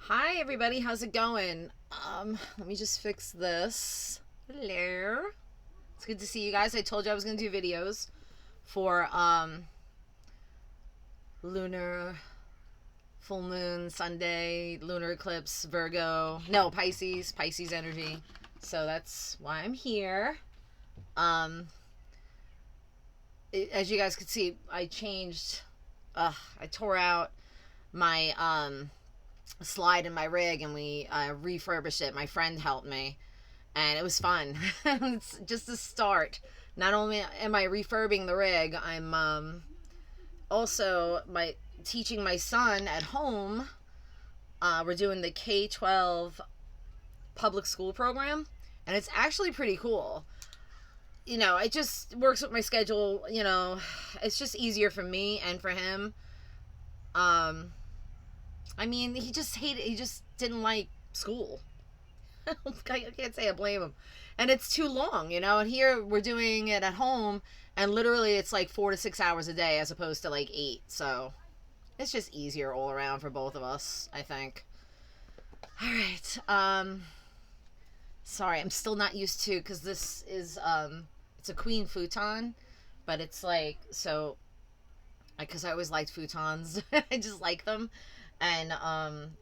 Hi everybody, how's it going? Let me just fix this. Hello. It's good to see you guys. I told you I was gonna do videos for lunar full moon, Sunday, lunar eclipse, Virgo. No, Pisces energy. So that's why I'm here. Um as you guys could see, I changed I tore out my slide in my rig and we refurbished it. My friend helped me and it was fun. It's just a start. Not only am I refurbing the rig, I'm also my teaching my son at home. We're doing the K-12 public school program and it's actually pretty cool. You know, it just works with my schedule. You know, it's just easier for me and for him. um I mean, he just didn't like school. I can't say I blame him. And it's too long, you know. And here we're doing it at home, and literally it's like 4 to 6 hours a day as opposed to like 8. So it's just easier all around for both of us, I think. All right. Sorry, I'm still not used to because this is it's a queen futon, but it's like so because I always liked futons. I just like them. And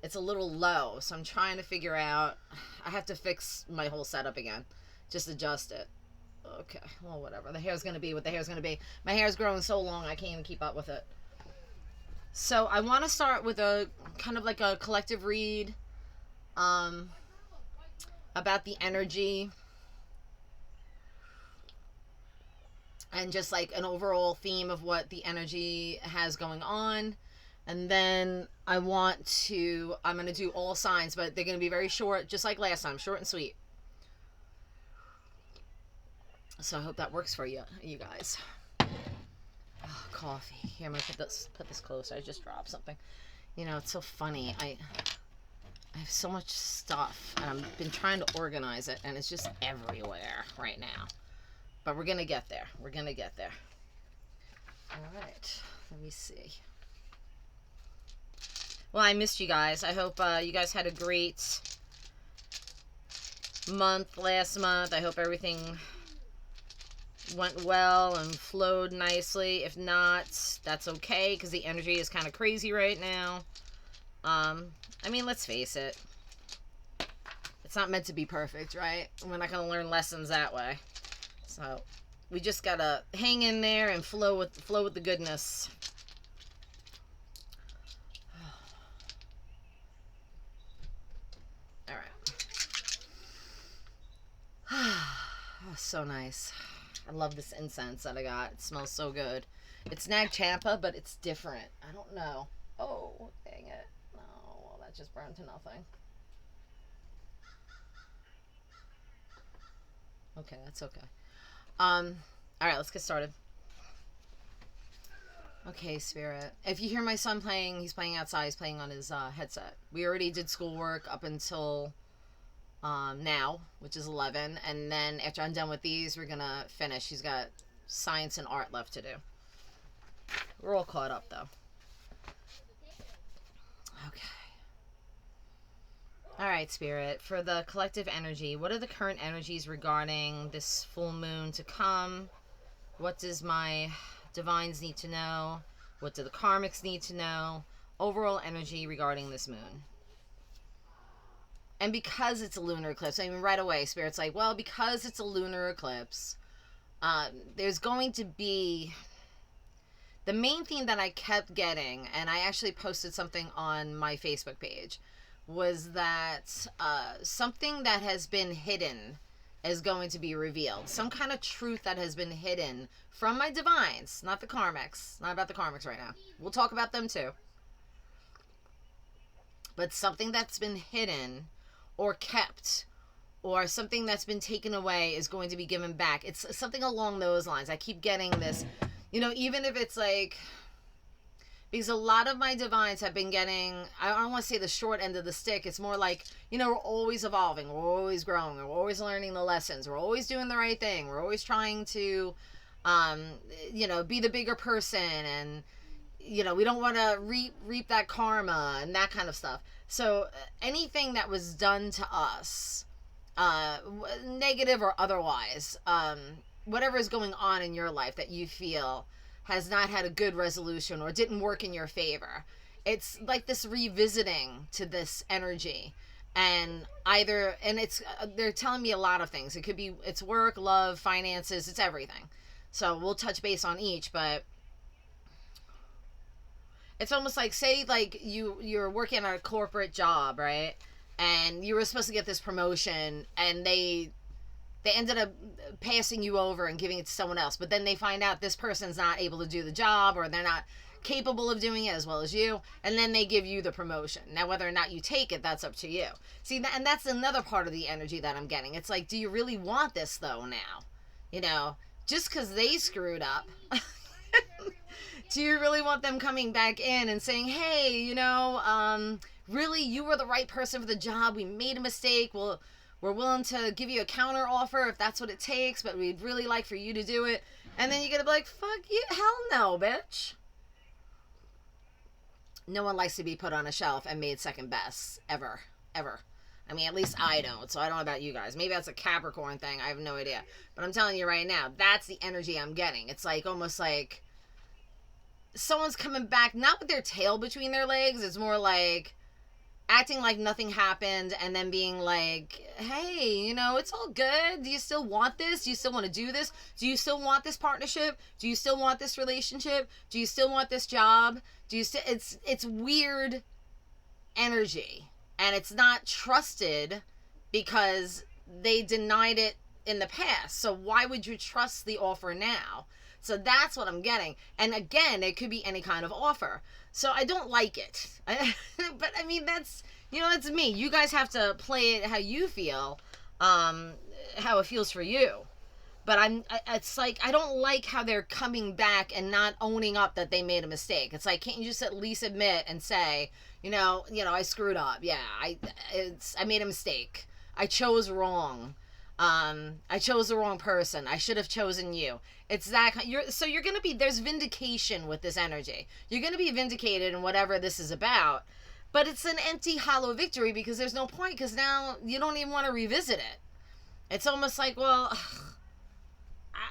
it's a little low, so I'm trying to figure out. I have to fix my whole setup again, just adjust it. Okay, well, whatever. The hair's gonna be what the hair's gonna be. My hair's growing so long I can't even keep up with it. So I want to start with a kind of like a collective read um, about the energy and just like an overall theme of what the energy has going on. And then I'm going to do all signs, but they're going to be very short, just like last time, short and sweet. So I hope that works for you guys. Oh, coffee. Here, I'm going to put this closer. I just dropped something. You know, it's so funny. I have so much stuff, and I've been trying to organize it, and it's just everywhere right now. But we're going to get there. We're going to get there. All right. Let me see. Well, I missed you guys. I hope you guys had a great month last month. I hope everything went well and flowed nicely. If not, that's okay because the energy is kind of crazy right now. I mean, let's face it. It's not meant to be perfect, right? We're not going to learn lessons that way. So we just got to hang in there and flow with the goodness. Oh, so nice. I love this incense that I got. It smells so good. It's Nag Champa, but it's different. I don't know. Oh, dang it. No, well, that just burned to nothing. Okay, that's okay. All right, let's get started. Okay, Spirit. If you hear my son playing, he's playing outside. He's playing on his headset. We already did schoolwork up until now, which is 11, and then after I'm done with these, we're gonna finish. He's got science and art left to do. We're all caught up though. Okay. All right, Spirit. For the collective energy, what are the current energies regarding this full moon to come? What does my divines need to know? What do the karmics need to know? Overall energy regarding this moon. And because it's a lunar eclipse, I mean, right away, Spirit's like, well, because it's a lunar eclipse, there's going to be... The main theme that I kept getting, and I actually posted something on my Facebook page, was that something that has been hidden is going to be revealed. Some kind of truth that has been hidden from my divines, not the karmics. Not about the karmics right now. We'll talk about them too. But something that's been hidden or kept or something that's been taken away is going to be given back. It's something along those lines. I keep getting this, you know, even if it's like, because a lot of my divines have been getting, I don't want to say the short end of the stick. It's more like, you know, we're always evolving. We're always growing. We're always learning the lessons. We're always doing the right thing. We're always trying to, you know, be the bigger person and we don't want to reap that karma and that kind of stuff. So anything that was done to us, negative or otherwise, whatever is going on in your life that you feel has not had a good resolution or didn't work in your favor, it's like this revisiting to this energy. And it's they're telling me a lot of things. It could be, it's work, love, finances, it's everything. So we'll touch base on each, but it's almost like, say, like you're working at a corporate job, right? And you were supposed to get this promotion, and they ended up passing you over and giving it to someone else. But then they find out this person's not able to do the job, or they're not capable of doing it as well as you, and then they give you the promotion. Now, whether or not you take it, that's up to you. See, and that's another part of the energy that I'm getting. It's like, do you really want this though now? Just because they screwed up. Do you really want them coming back in and saying, hey, really, you were the right person for the job. We made a mistake. We're willing to give you a counter offer if that's what it takes, but we'd really like for you to do it. And then you're going to be like, fuck you. Hell no, bitch. No one likes to be put on a shelf and made second best. Ever. I mean, at least I don't. So I don't know about you guys. Maybe that's a Capricorn thing. I have no idea. But I'm telling you right now, that's the energy I'm getting. It's like almost like someone's coming back, not with their tail between their legs. It's more like acting like nothing happened and then being like, hey, it's all good. Do you still want this? Do you still want to do this? Do you still want this partnership? Do you still want this relationship? Do you still want this job? It's weird energy, and it's not trusted because they denied it in the past. So why would you trust the offer now? So that's what I'm getting. And again, it could be any kind of offer. So I don't like it. But I mean, that's me. You guys have to play it how you feel, how it feels for you. But it's like, I don't like how they're coming back and not owning up that they made a mistake. It's like, can't you just at least admit and say, I screwed up. Yeah, I made a mistake. I chose wrong. I chose the wrong person. I should have chosen you. It's that you're going to be, there's vindication with this energy. You're going to be vindicated in whatever this is about, but it's an empty, hollow victory because there's no point, because now you don't even want to revisit it. It's almost like, well,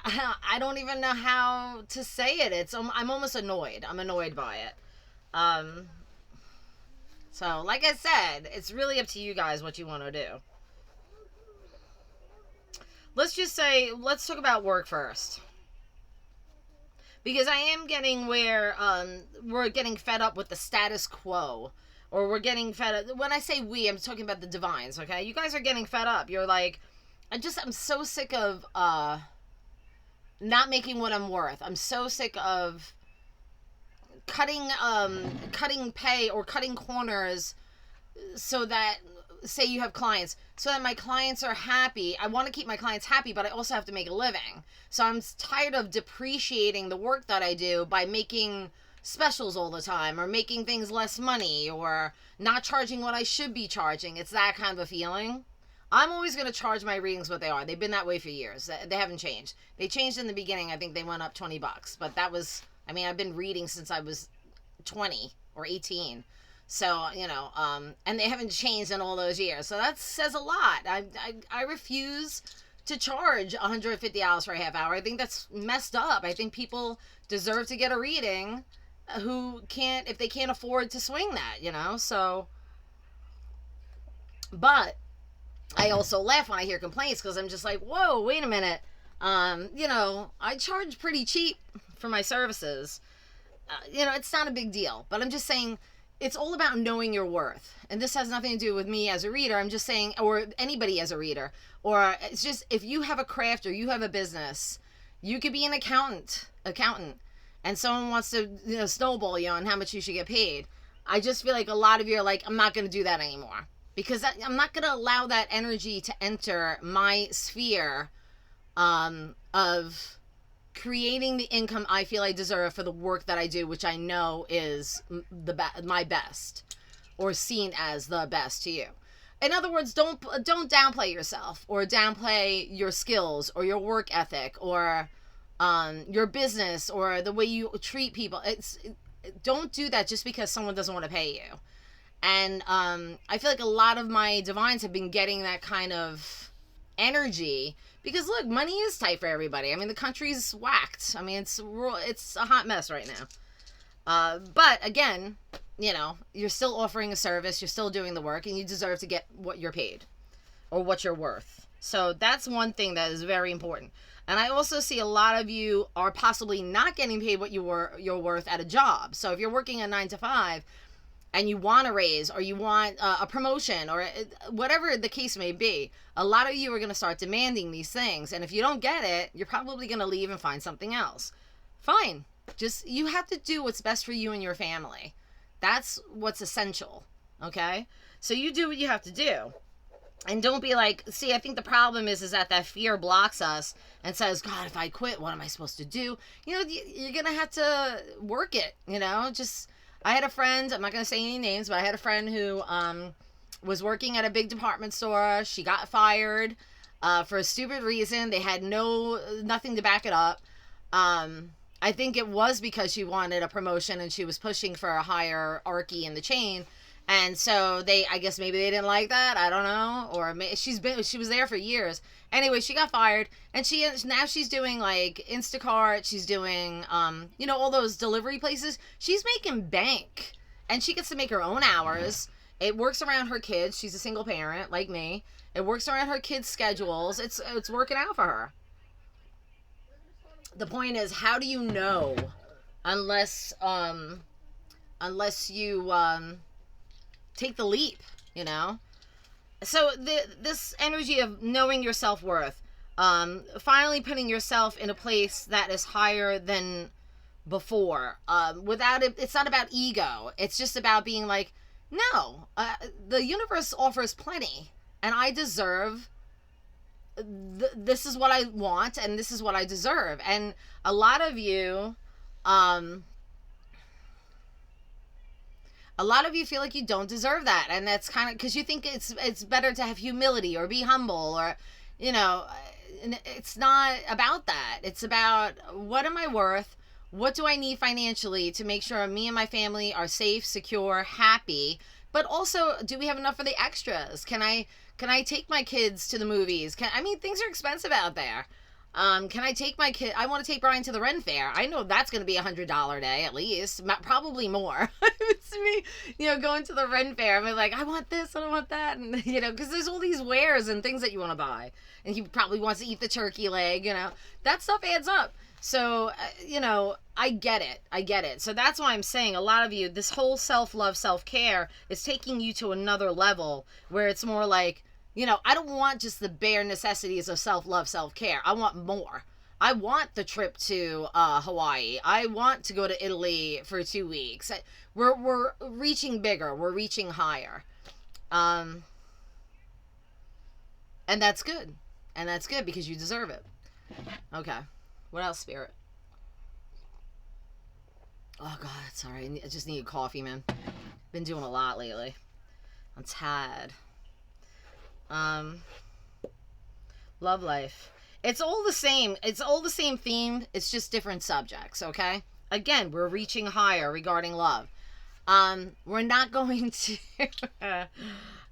I don't even know how to say it. I'm almost annoyed. I'm annoyed by it. So like I said, it's really up to you guys what you want to do. Let's talk about work first. Because I am getting where we're getting fed up with the status quo. Or we're getting fed up. When I say we, I'm talking about the divines, okay? You guys are getting fed up. You're like, I'm so sick of not making what I'm worth. I'm so sick of cutting pay or cutting corners so that, say you have clients, so that my clients are happy. I want to keep my clients happy, but I also have to make a living. So I'm tired of depreciating the work that I do by making specials all the time, or making things less money, or not charging what I should be charging. It's that kind of a feeling. I'm always going to charge my readings what they are. They've been that way for years. They haven't changed. They changed in the beginning. I think they went up $20, but that was, I've been reading since I was 20 or 18. So, and they haven't changed in all those years. So that says a lot. I refuse to charge $150 for a half hour. I think that's messed up. I think people deserve to get a reading if they can't afford to swing that, so. But I also laugh when I hear complaints, because I'm just like, whoa, wait a minute. I charge pretty cheap for my services. It's not a big deal, but I'm just saying, it's all about knowing your worth. And this has nothing to do with me as a reader. I'm just saying, or anybody as a reader, or it's just, if you have a craft or you have a business, you could be an accountant, and someone wants to, snowball you on how much you should get paid. I just feel like a lot of you are like, I'm not going to do that anymore, because I'm not going to allow that energy to enter my sphere, of creating the income I feel I deserve for the work that I do, which I know is my best, or seen as the best to you. In other words, don't downplay yourself, or downplay your skills, or your work ethic, or your business, or the way you treat people. don't do that just because someone doesn't want to pay you. And I feel like a lot of my divines have been getting that kind of energy because, look, money is tight for everybody. I mean, the country's whacked. I mean, it's a hot mess right now. But again, you know, you're still offering a service, you're still doing the work, and you deserve to get what you're paid or what you're worth. So that's one thing that is very important. And I also see a lot of you are possibly not getting paid what you're worth at a job. So if you're working a 9 to 5 and you want a raise or you want a promotion or whatever the case may be, a lot of you are going to start demanding these things. And if you don't get it, you're probably going to leave and find something else. Fine. Just, you have to do what's best for you and your family. That's what's essential. Okay? So you do what you have to do. And don't be like, see, I think the problem is that fear blocks us and says, God, if I quit, what am I supposed to do? You know, you're going to have to work it, you know, just, I had a friend, I'm not going to say any names, but I had a friend who was working at a big department store. She got fired for a stupid reason. They had nothing to back it up. I think it was because she wanted a promotion and she was pushing for a hierarchy in the chain. And so I guess maybe they didn't like that. I don't know. Or she was there for years. Anyway, she got fired and now she's doing like Instacart. She's doing, you know, all those delivery places. She's making bank and she gets to make her own hours. It works around her kids. She's a single parent like me. It works around her kids' schedules. It's working out for her. The point is, how do you know unless you, take the leap, you know? So this energy of knowing your self-worth, finally putting yourself in a place that is higher than before, without it, it's not about ego. It's just about being like, no, the universe offers plenty and I deserve, this is what I want and this is what I deserve. And a lot of you, feel like you don't deserve that. And that's kind of because you think it's better to have humility or be humble or, you know, it's not about that. It's about, what am I worth? What do I need financially to make sure me and my family are safe, secure, happy? But also, do we have enough for the extras? Can I take my kids to the movies? I mean, things are expensive out there. Can I take my kid? I want to take Brian to the Ren Fair. I know that's going to be $100 day at least, probably more. It's me, you know, going to the Ren Fair. I'm like, I want this, I want that, and you know, because there's all these wares and things that you want to buy, and he probably wants to eat the turkey leg. You know, that stuff adds up. So, you know, I get it. So that's why I'm saying a lot of you, this whole self-love, self-care is taking you to another level where it's more like, you know, I don't want just the bare necessities of self-love, self-care. I want more. I want the trip to Hawaii. I want to go to Italy for 2 weeks. We're reaching bigger. We're reaching higher. And that's good. And that's good because you deserve it. Okay. What else, Spirit? Oh, God. Sorry. I just need coffee, man. Been doing a lot lately. I'm tired. Love life. It's all the same. It's all the same theme. It's just different subjects, okay? Again, we're reaching higher regarding love. We're not going to...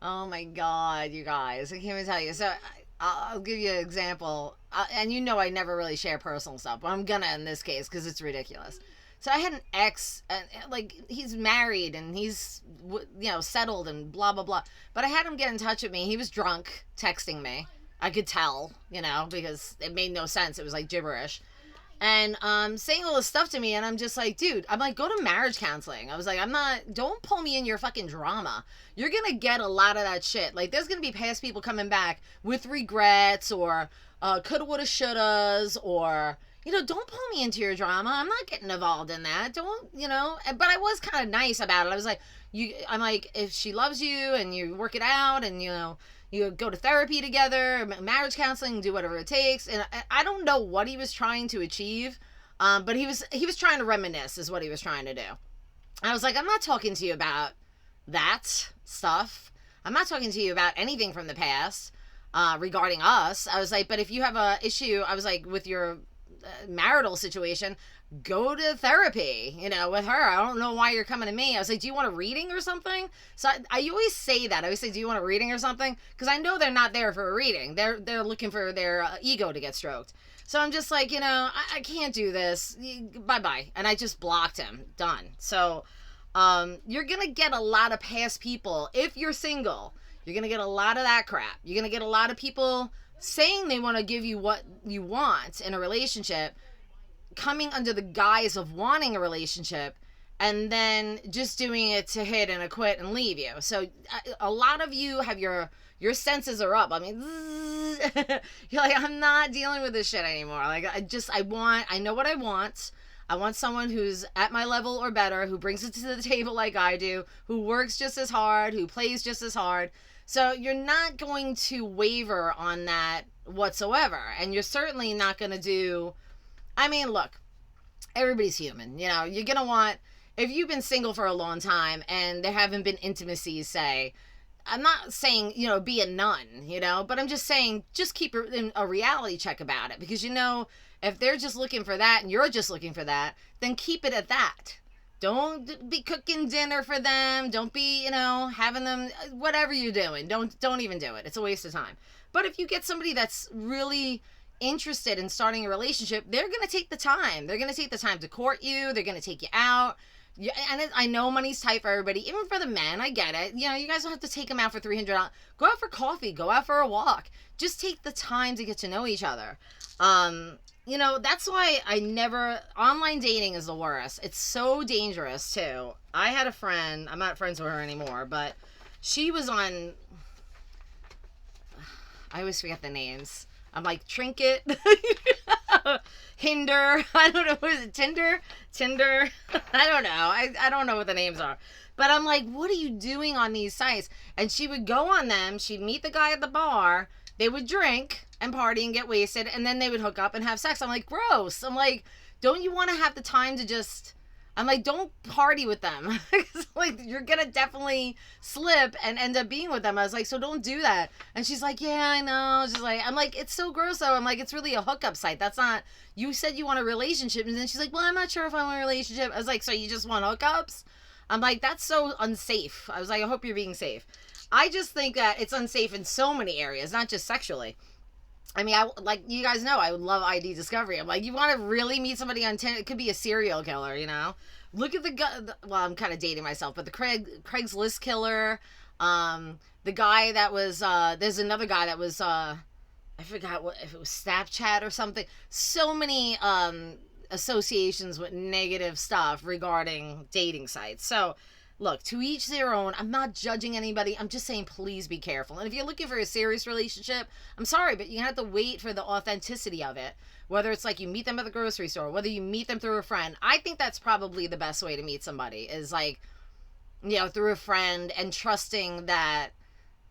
Oh my God, you guys. I can't even tell you. So I'll give you an example. And you know I never really share personal stuff, but I'm gonna in this case because it's ridiculous. So I had an ex, and like, he's married and he's, you know, settled and blah, blah, blah. But I had him get in touch with me. He was drunk, texting me. I could tell, you know, because it made no sense. It was like gibberish. And saying all this stuff to me, and I'm just like, dude, I'm like, go to marriage counseling. I was like, don't pull me in your fucking drama. You're going to get a lot of that shit. Like, there's going to be past people coming back with regrets or coulda, woulda, shouldas, or... You know, don't pull me into your drama. I'm not getting involved in that. Don't, you know. But I was kind of nice about it. I was like, I'm like, if she loves you and you work it out and, you know, you go to therapy together, marriage counseling, do whatever it takes. And I don't know what he was trying to achieve. But he was trying to reminisce is what he was trying to do. I was like, I'm not talking to you about that stuff. I'm not talking to you about anything from the past regarding us. I was like, but if you have a issue, I was like, with your marital situation, go to therapy, you know, with her. I don't know why you're coming to me. I was like, do you want a reading or something? So I always say that. I always say, do you want a reading or something? Because I know they're not there for a reading. They're looking for their ego to get stroked. So I'm just like, you know, I can't do this. Bye-bye. And I just blocked him. Done. So you're going to get a lot of past people. If you're single, you're going to get a lot of that crap. You're going to get a lot of people saying they want to give you what you want in a relationship, coming under the guise of wanting a relationship, and then just doing it to hit and a quit and leave you. So a lot of you have your senses are up. I mean, you're like, I'm not dealing with this shit anymore. Like, I know what I want. I want someone who's at my level or better, who brings it to the table like I do, who works just as hard, who plays just as hard. So you're not going to waver on that whatsoever. And you're certainly not going to do, I mean, look, everybody's human. You know, you're going to want, if you've been single for a long time and there haven't been intimacies, say, I'm not saying, you know, be a nun, you know, but I'm just saying, just keep a reality check about it. Because, you know, if they're just looking for that and you're just looking for that, then keep it at that. Don't be cooking dinner for them. Don't be, you know, having them, whatever you're doing. Don't even do it. It's a waste of time. But if you get somebody that's really interested in starting a relationship, they're going to take the time. They're going to take the time to court you. They're going to take you out. Yeah, and I know money's tight for everybody, even for the men. I get it. You know, you guys don't have to take them out for $300. Go out for coffee. Go out for a walk. Just take the time to get to know each other. You know, that's why online dating is the worst. It's so dangerous, too. I had a friend, I'm not friends with her anymore, but she was on, I always forget the names. I'm like, Trinket, Hinder, I don't know, was it Tinder? I don't know. I don't know what the names are. But I'm like, what are you doing on these sites? And she would go on them, she'd meet the guy at the bar, they would drink and party and get wasted, and then they would hook up and have sex. I'm like, gross. I'm like, don't you want to have the time to just, I'm like, don't party with them. Like, you're gonna definitely slip and end up being with them. I was like, so don't do that. And she's like, yeah, I know. She's like, I'm like, it's so gross though. I'm like, it's really a hookup site. That's not, you said you want a relationship. And then she's like, well, I'm not sure if I want a relationship. I was like, so you just want hookups? I'm like, that's so unsafe. I was like, I hope you're being safe. I just think that it's unsafe in so many areas, not just sexually. I mean, like you guys know, I would love ID discovery. I'm like, you want to really meet somebody on Tinder? It could be a serial killer, you know? Look at the guy, well, I'm kind of dating myself, but the Craigslist killer, the guy that was, there's another guy that was, I forgot what, if it was Snapchat or something. So many associations with negative stuff regarding dating sites. So, look, to each their own. I'm not judging anybody. I'm just saying, please be careful. And if you're looking for a serious relationship, I'm sorry, but you have to wait for the authenticity of it. Whether it's like you meet them at the grocery store, whether you meet them through a friend. I think that's probably the best way to meet somebody is like, you know, through a friend and trusting that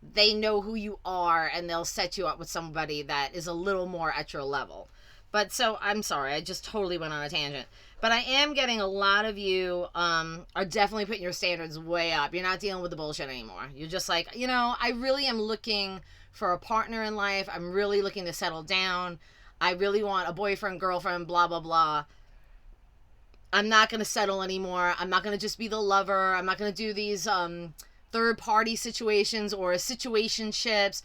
they know who you are and they'll set you up with somebody that is a little more at your level. But so, I'm sorry, I just totally went on a tangent. But I am getting a lot of you are definitely putting your standards way up. You're not dealing with the bullshit anymore. You're just like, you know, I really am looking for a partner in life. I'm really looking to settle down. I really want a boyfriend, girlfriend, blah, blah, blah. I'm not going to settle anymore. I'm not going to just be the lover. I'm not going to do these third-party situations or situationships.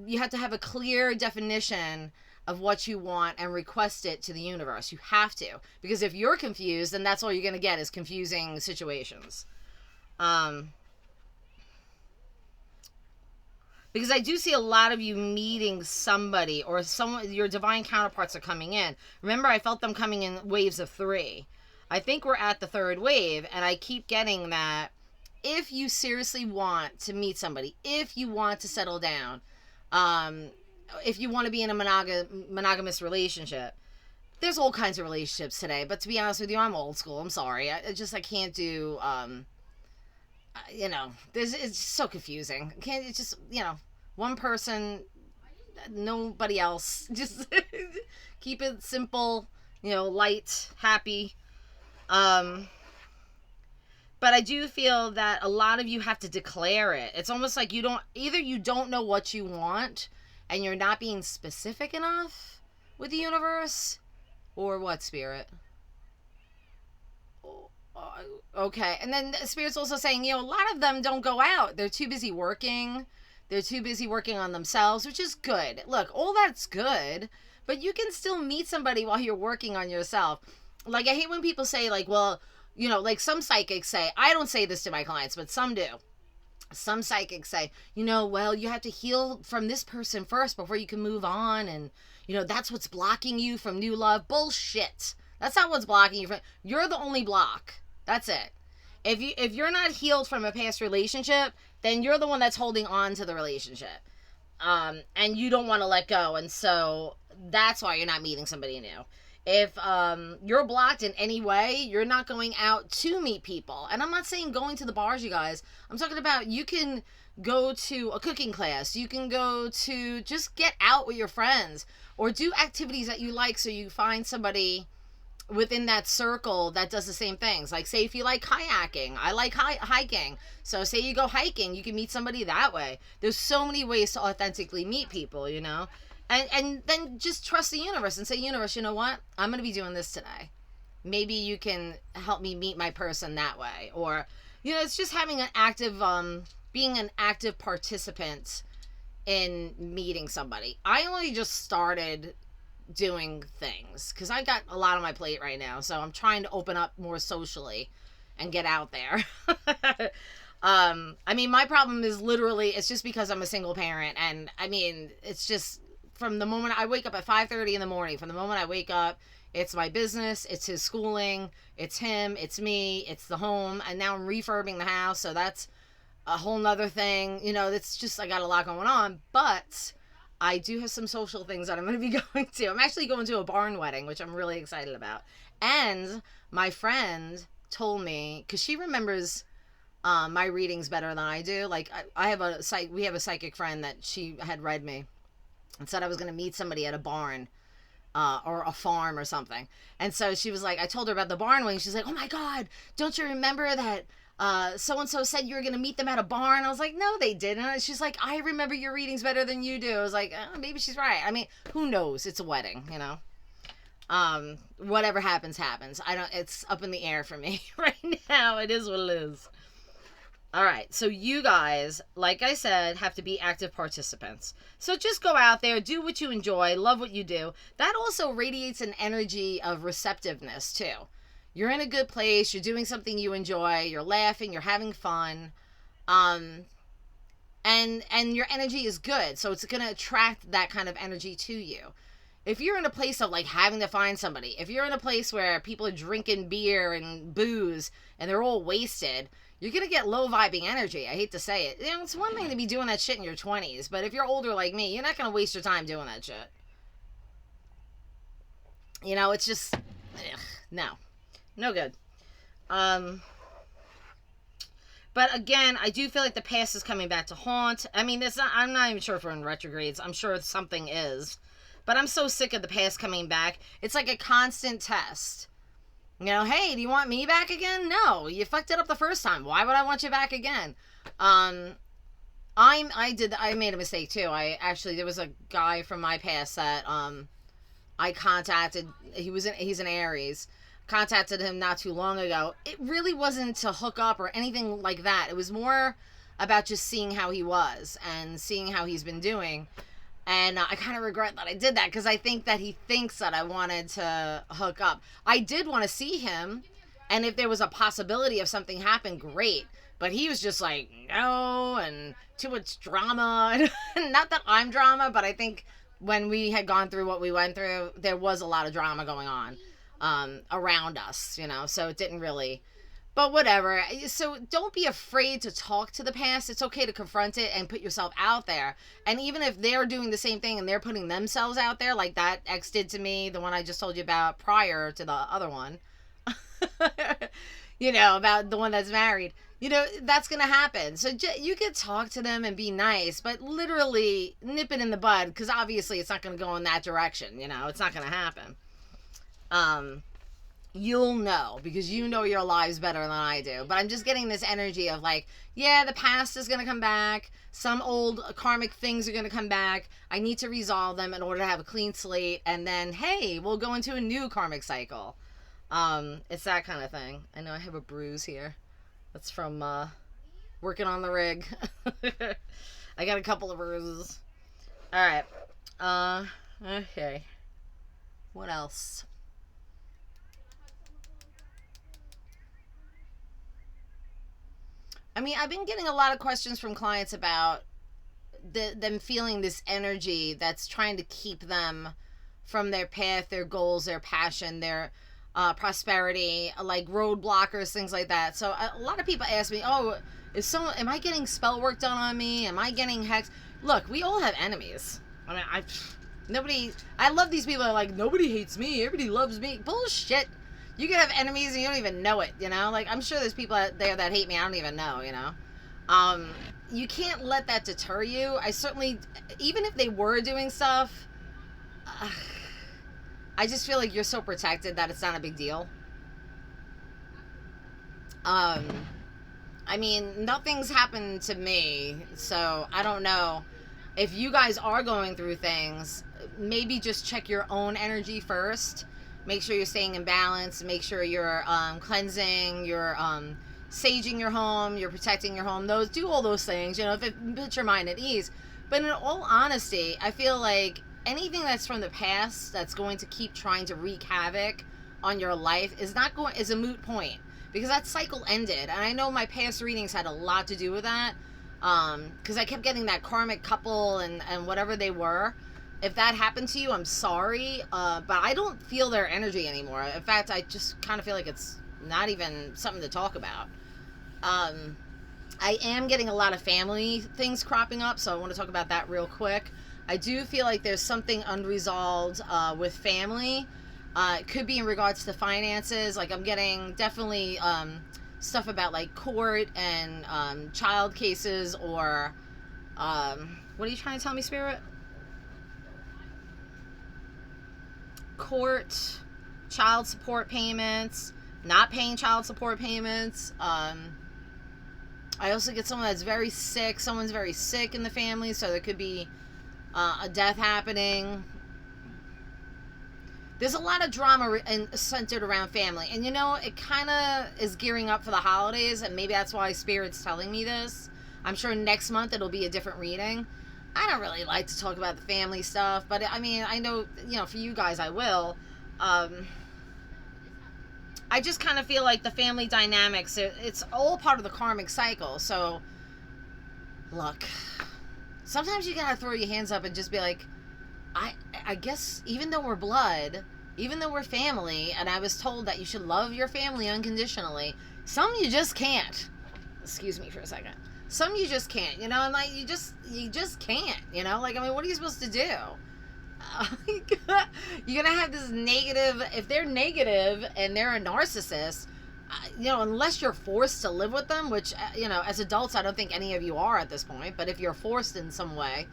You have to have a clear definition of what you want and request it to the universe. You have to. Because if you're confused, then that's all you're going to get is confusing situations. Because I do see a lot of you meeting somebody or someone, your divine counterparts are coming in. Remember, I felt them coming in waves of 3. I think we're at the 3rd wave, and I keep getting that if you seriously want to meet somebody, if you want to settle down, if you want to be in a monogamous relationship, there's all kinds of relationships today. But to be honest with you, I'm old school. I'm sorry. I can't do, you know, it's just so confusing. It's just, you know, one person, nobody else. Just keep it simple, you know, light, happy. But I do feel that a lot of you have to declare it. It's almost like you don't know what you want and you're not being specific enough with the universe, Or what, Spirit? Okay. And then Spirit's also saying, a lot of them don't go out. They're too busy working. They're too busy working on themselves, which is good. Look, all that's good, but you can still meet somebody while you're working on yourself. Like, I hate when people say, like, well, like some psychics say, I don't say this to my clients, but some do. Some psychics say, well, you have to heal from this person first before you can move on. And, that's what's blocking you from new love. Bullshit. That's not what's blocking you from. You're the only block. That's it. If you're not healed from a past relationship, then you're the one that's holding on to the relationship. And you don't want to let go. And so that's why you're not meeting somebody new. If you're blocked in any way, you're not going out to meet people. And I'm not saying going to the bars, you guys. I'm talking about you can go to a cooking class. You can go to just get out with your friends or do activities that you like so you find somebody within that circle that does the same things. Like, say if you like kayaking, I like hiking. So say you go hiking, you can meet somebody that way. There's so many ways to authentically meet people, And then just trust the universe and say, universe, you know what? I'm going to be doing this today. Maybe you can help me meet my person that way. Or, it's just having an active, being an active participant in meeting somebody. I only just started doing things because I got a lot on my plate right now. So I'm trying to open up more socially and get out there. My problem is literally, it's just because I'm a single parent. And it's just, from the moment I wake up at 5:30 in the morning, from the moment I wake up, it's my business, it's his schooling, it's him, it's me, it's the home, and now I'm refurbing the house, so that's a whole nother thing. It's just, I got a lot going on, but I do have some social things that I'm going to be going to. I'm actually going to a barn wedding, which I'm really excited about. And my friend told me, because she remembers my readings better than I do. Like, we have a psychic friend that she had read me and said I was going to meet somebody at a barn or a farm or something. And so she was like, I told her about the barn wedding. She's like, oh my God, don't you remember that so-and-so said you were going to meet them at a barn? I was like, no, they didn't. She's like, I remember your readings better than you do. I was like, maybe she's right. Who knows? It's a wedding, whatever happens. It's up in the air for me right now. It is what it is. All right, so you guys, like I said, have to be active participants. So just go out there, do what you enjoy, love what you do. That also radiates an energy of receptiveness, too. You're in a good place, you're doing something you enjoy, you're laughing, you're having fun, and your energy is good, so it's going to attract that kind of energy to you. If you're in a place of, like, having to find somebody, if you're in a place where people are drinking beer and booze and they're all wasted, you're going to get low vibing energy. I hate to say it. It's one thing to be doing that shit in your 20s, but if you're older like me, you're not going to waste your time doing that shit. It's just, no good. But again, I do feel like the past is coming back to haunt. I'm not even sure if we're in retrogrades. I'm sure something is. But I'm so sick of the past coming back. It's like a constant test. Hey, do you want me back again? No, you fucked it up the first time. Why would I want you back again? I made a mistake too. There was a guy from my past that I contacted. He's an Aries. Contacted him not too long ago. It really wasn't to hook up or anything like that. It was more about just seeing how he was and seeing how he's been doing. And I kind of regret that I did that because I think that he thinks that I wanted to hook up. I did want to see him, and if there was a possibility of something happen, great. But he was just like, no, and too much drama. Not that I'm drama, but I think when we had gone through what we went through, there was a lot of drama going on around us, so it didn't really... But whatever. So don't be afraid to talk to the past. It's okay to confront it and put yourself out there. And even if they're doing the same thing and they're putting themselves out there, like that ex did to me, the one I just told you about prior to the other one, about the one that's married, that's going to happen. So you can talk to them and be nice, but literally nip it in the bud because obviously it's not going to go in that direction. It's not going to happen. you'll know, because you know your lives better than I do. But I'm just getting this energy of like, yeah, the past is going to come back. Some old karmic things are going to come back. I need to resolve them in order to have a clean slate. And then, hey, we'll go into a new karmic cycle. It's that kind of thing. I know I have a bruise here. That's from working on the rig. I got a couple of bruises. All right. Okay. What else? I mean, I've been getting a lot of questions from clients about them feeling this energy that's trying to keep them from their path, their goals, their passion, their prosperity, like roadblockers, things like that. So a lot of people ask me, oh, am I getting spell work done on me? Am I getting hexed? Look, we all have enemies. I mean, I love these people that are like, nobody hates me, everybody loves me. Bullshit. You can have enemies and you don't even know it, you know? Like, I'm sure there's people out there that hate me, I don't even know, you know? You can't let that deter you. I certainly, even if they were doing stuff, I just feel like you're so protected that it's not a big deal. I mean, nothing's happened to me, so I don't know. If you guys are going through things, maybe just check your own energy first. Make sure you're staying in balance. Make sure you're cleansing, you're saging your home, you're protecting your home. Do all those things, you know, if it puts your mind at ease. But in all honesty, I feel like anything that's from the past that's going to keep trying to wreak havoc on your life is a moot point, because that cycle ended. And I know my past readings had a lot to do with that, because I kept getting that karmic couple and whatever they were. If that happened to you, I'm sorry, but I don't feel their energy anymore. In fact, I just kind of feel like it's not even something to talk about. I am getting a lot of family things cropping up, so I want to talk about that real quick. I do feel like there's something unresolved with family. It could be in regards to finances. Like, I'm getting definitely stuff about like court and child cases, or what are you trying to tell me, Spirit? Court, child support payments, not paying child support payments. I also get someone that's very sick. Someone's very sick in the family, so there could be a death happening. There's a lot of drama centered around family. And, you know, it kind of is gearing up for the holidays, and maybe that's why Spirit's telling me this. I'm sure next month it'll be a different reading. I don't really like to talk about the family stuff, but I mean, I know, you know, for you guys I will. I just kind of feel like the family dynamics, it's all part of the karmic cycle. So, look, sometimes you gotta throw your hands up and just be like, I guess even though we're blood, even though we're family, and I was told that you should love your family unconditionally, some you just can't. Excuse me for a second. Some you just can't, you know, and like, you just can't, you know, like, I mean, what are you supposed to do? You're gonna have this negative, if they're negative and they're a narcissist, you know, unless you're forced to live with them, which, you know, as adults, I don't think any of you are at this point, but if you're forced in some way,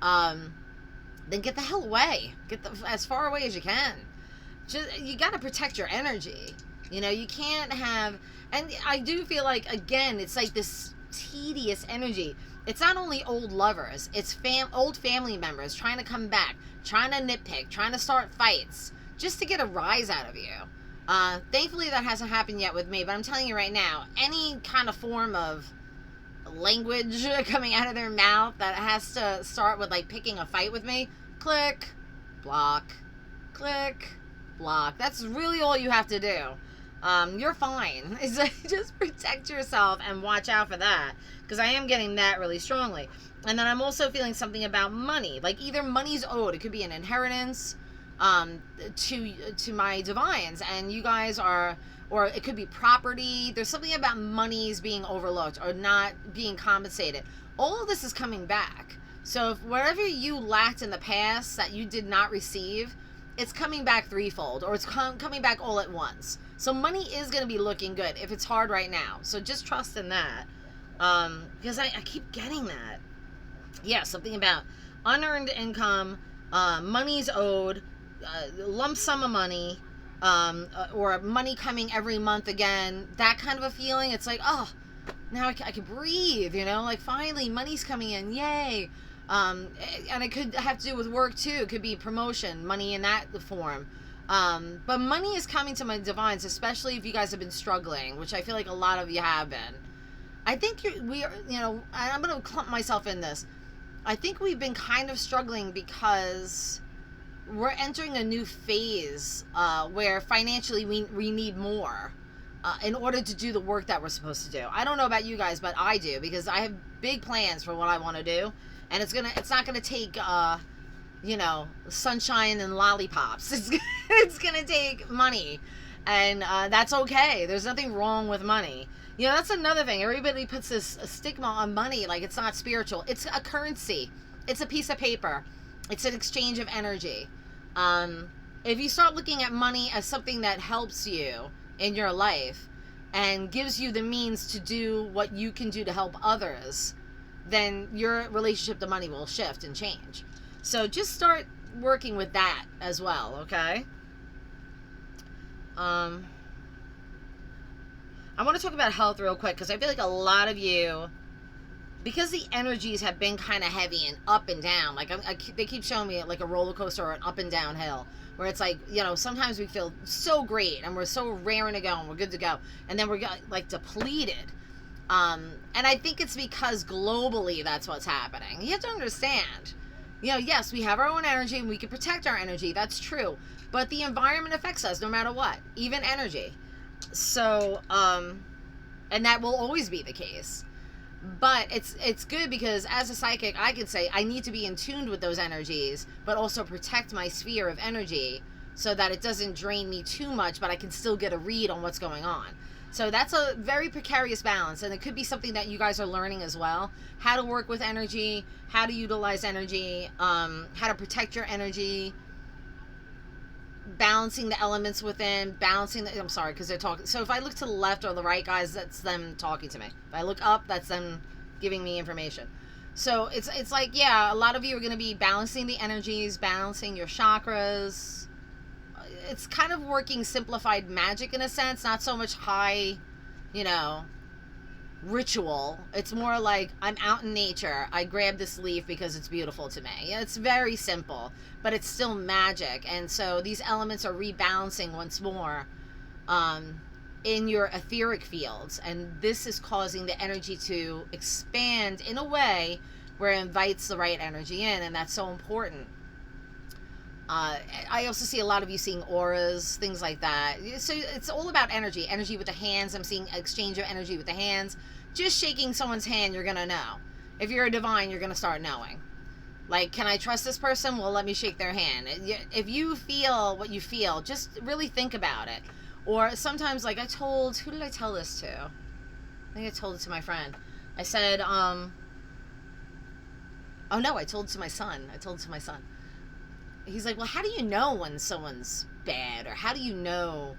then get the hell away. As far away as you can. You gotta protect your energy. You know, you can't have, and I do feel like, again, it's like this tedious energy. It's not only old lovers, it's old family members trying to come back, trying to nitpick, trying to start fights, just to get a rise out of you. Thankfully that hasn't happened yet with me, but I'm telling you right now, any kind of form of language coming out of their mouth that has to start with like picking a fight with me, click, block, click, block. That's really all you have to do. You're fine. Just protect yourself and watch out for that, because I am getting that really strongly. And then I'm also feeling something about money, like either money's owed, it could be an inheritance to my divines, and you guys are, or it could be property. There's something about monies being overlooked or not being compensated. All of this is coming back. So if whatever you lacked in the past that you did not receive, it's coming back threefold, or it's coming back all at once. So money is going to be looking good if it's hard right now. So just trust in that. Because I keep getting that. Yeah, something about unearned income, money's owed, lump sum of money, or money coming every month again, that kind of a feeling. It's like, oh, now I can breathe, you know, like finally money's coming in, yay. And it could have to do with work too. It could be promotion, money in that form. But money is coming to my divines, especially if you guys have been struggling, which I feel like a lot of you have been. I think we are, you know, I'm going to clump myself in this. I think we've been kind of struggling because we're entering a new phase where financially we need more in order to do the work that we're supposed to do. I don't know about you guys, but I do, because I have big plans for what I want to do, and it's not gonna take you know, sunshine and lollipops. It's gonna take money, and that's okay. There's nothing wrong with money. You know, that's another thing. Everybody puts this stigma on money like it's not spiritual. It's a currency. It's a piece of paper. It's an exchange of energy. If you start looking at money as something that helps you in your life and gives you the means to do what you can do to help others, then your relationship to money will shift and change. So just start working with that as well, okay? I want to talk about health real quick, because I feel like a lot of you, because the energies have been kind of heavy and up and down, like they keep showing me like a roller coaster or an up and down hill, where it's like, you know, sometimes we feel so great and we're so raring to go and we're good to go, and then we're like depleted. And I think it's because globally that's what's happening. You have to understand, you know, yes, we have our own energy and we can protect our energy. That's true. But the environment affects us no matter what, even energy. So, and that will always be the case. But it's good, because as a psychic, I can say I need to be in tune with those energies, but also protect my sphere of energy so that it doesn't drain me too much, but I can still get a read on what's going on. So that's a very precarious balance, and it could be something that you guys are learning as well. How to work with energy, how to utilize energy, how to protect your energy, balancing the elements within, I'm sorry, because they're talking. So if I look to the left or the right, guys, that's them talking to me. If I look up, that's them giving me information. So it's like, yeah, a lot of you are going to be balancing the energies, balancing your chakras. It's kind of working simplified magic in a sense, not so much high, you know, ritual. It's more like, I'm out in nature, I grab this leaf because it's beautiful to me. It's very simple, but it's still magic. And so these elements are rebalancing once more in your etheric fields, and this is causing the energy to expand in a way where it invites the right energy in, and that's so important. I also see a lot of you seeing auras, things like that. So it's all about energy with the hands. I'm seeing exchange of energy with the hands. Just shaking someone's hand, you're gonna know. If you're a divine, you're gonna start knowing. Like, can I trust this person? Well, let me shake their hand. If you feel what you feel, just really think about it. Or sometimes, like who did I tell this to? I think I told it to my friend. I said, oh no, I told it to my son. He's like, well, how do you know when someone's bad? Or how do you know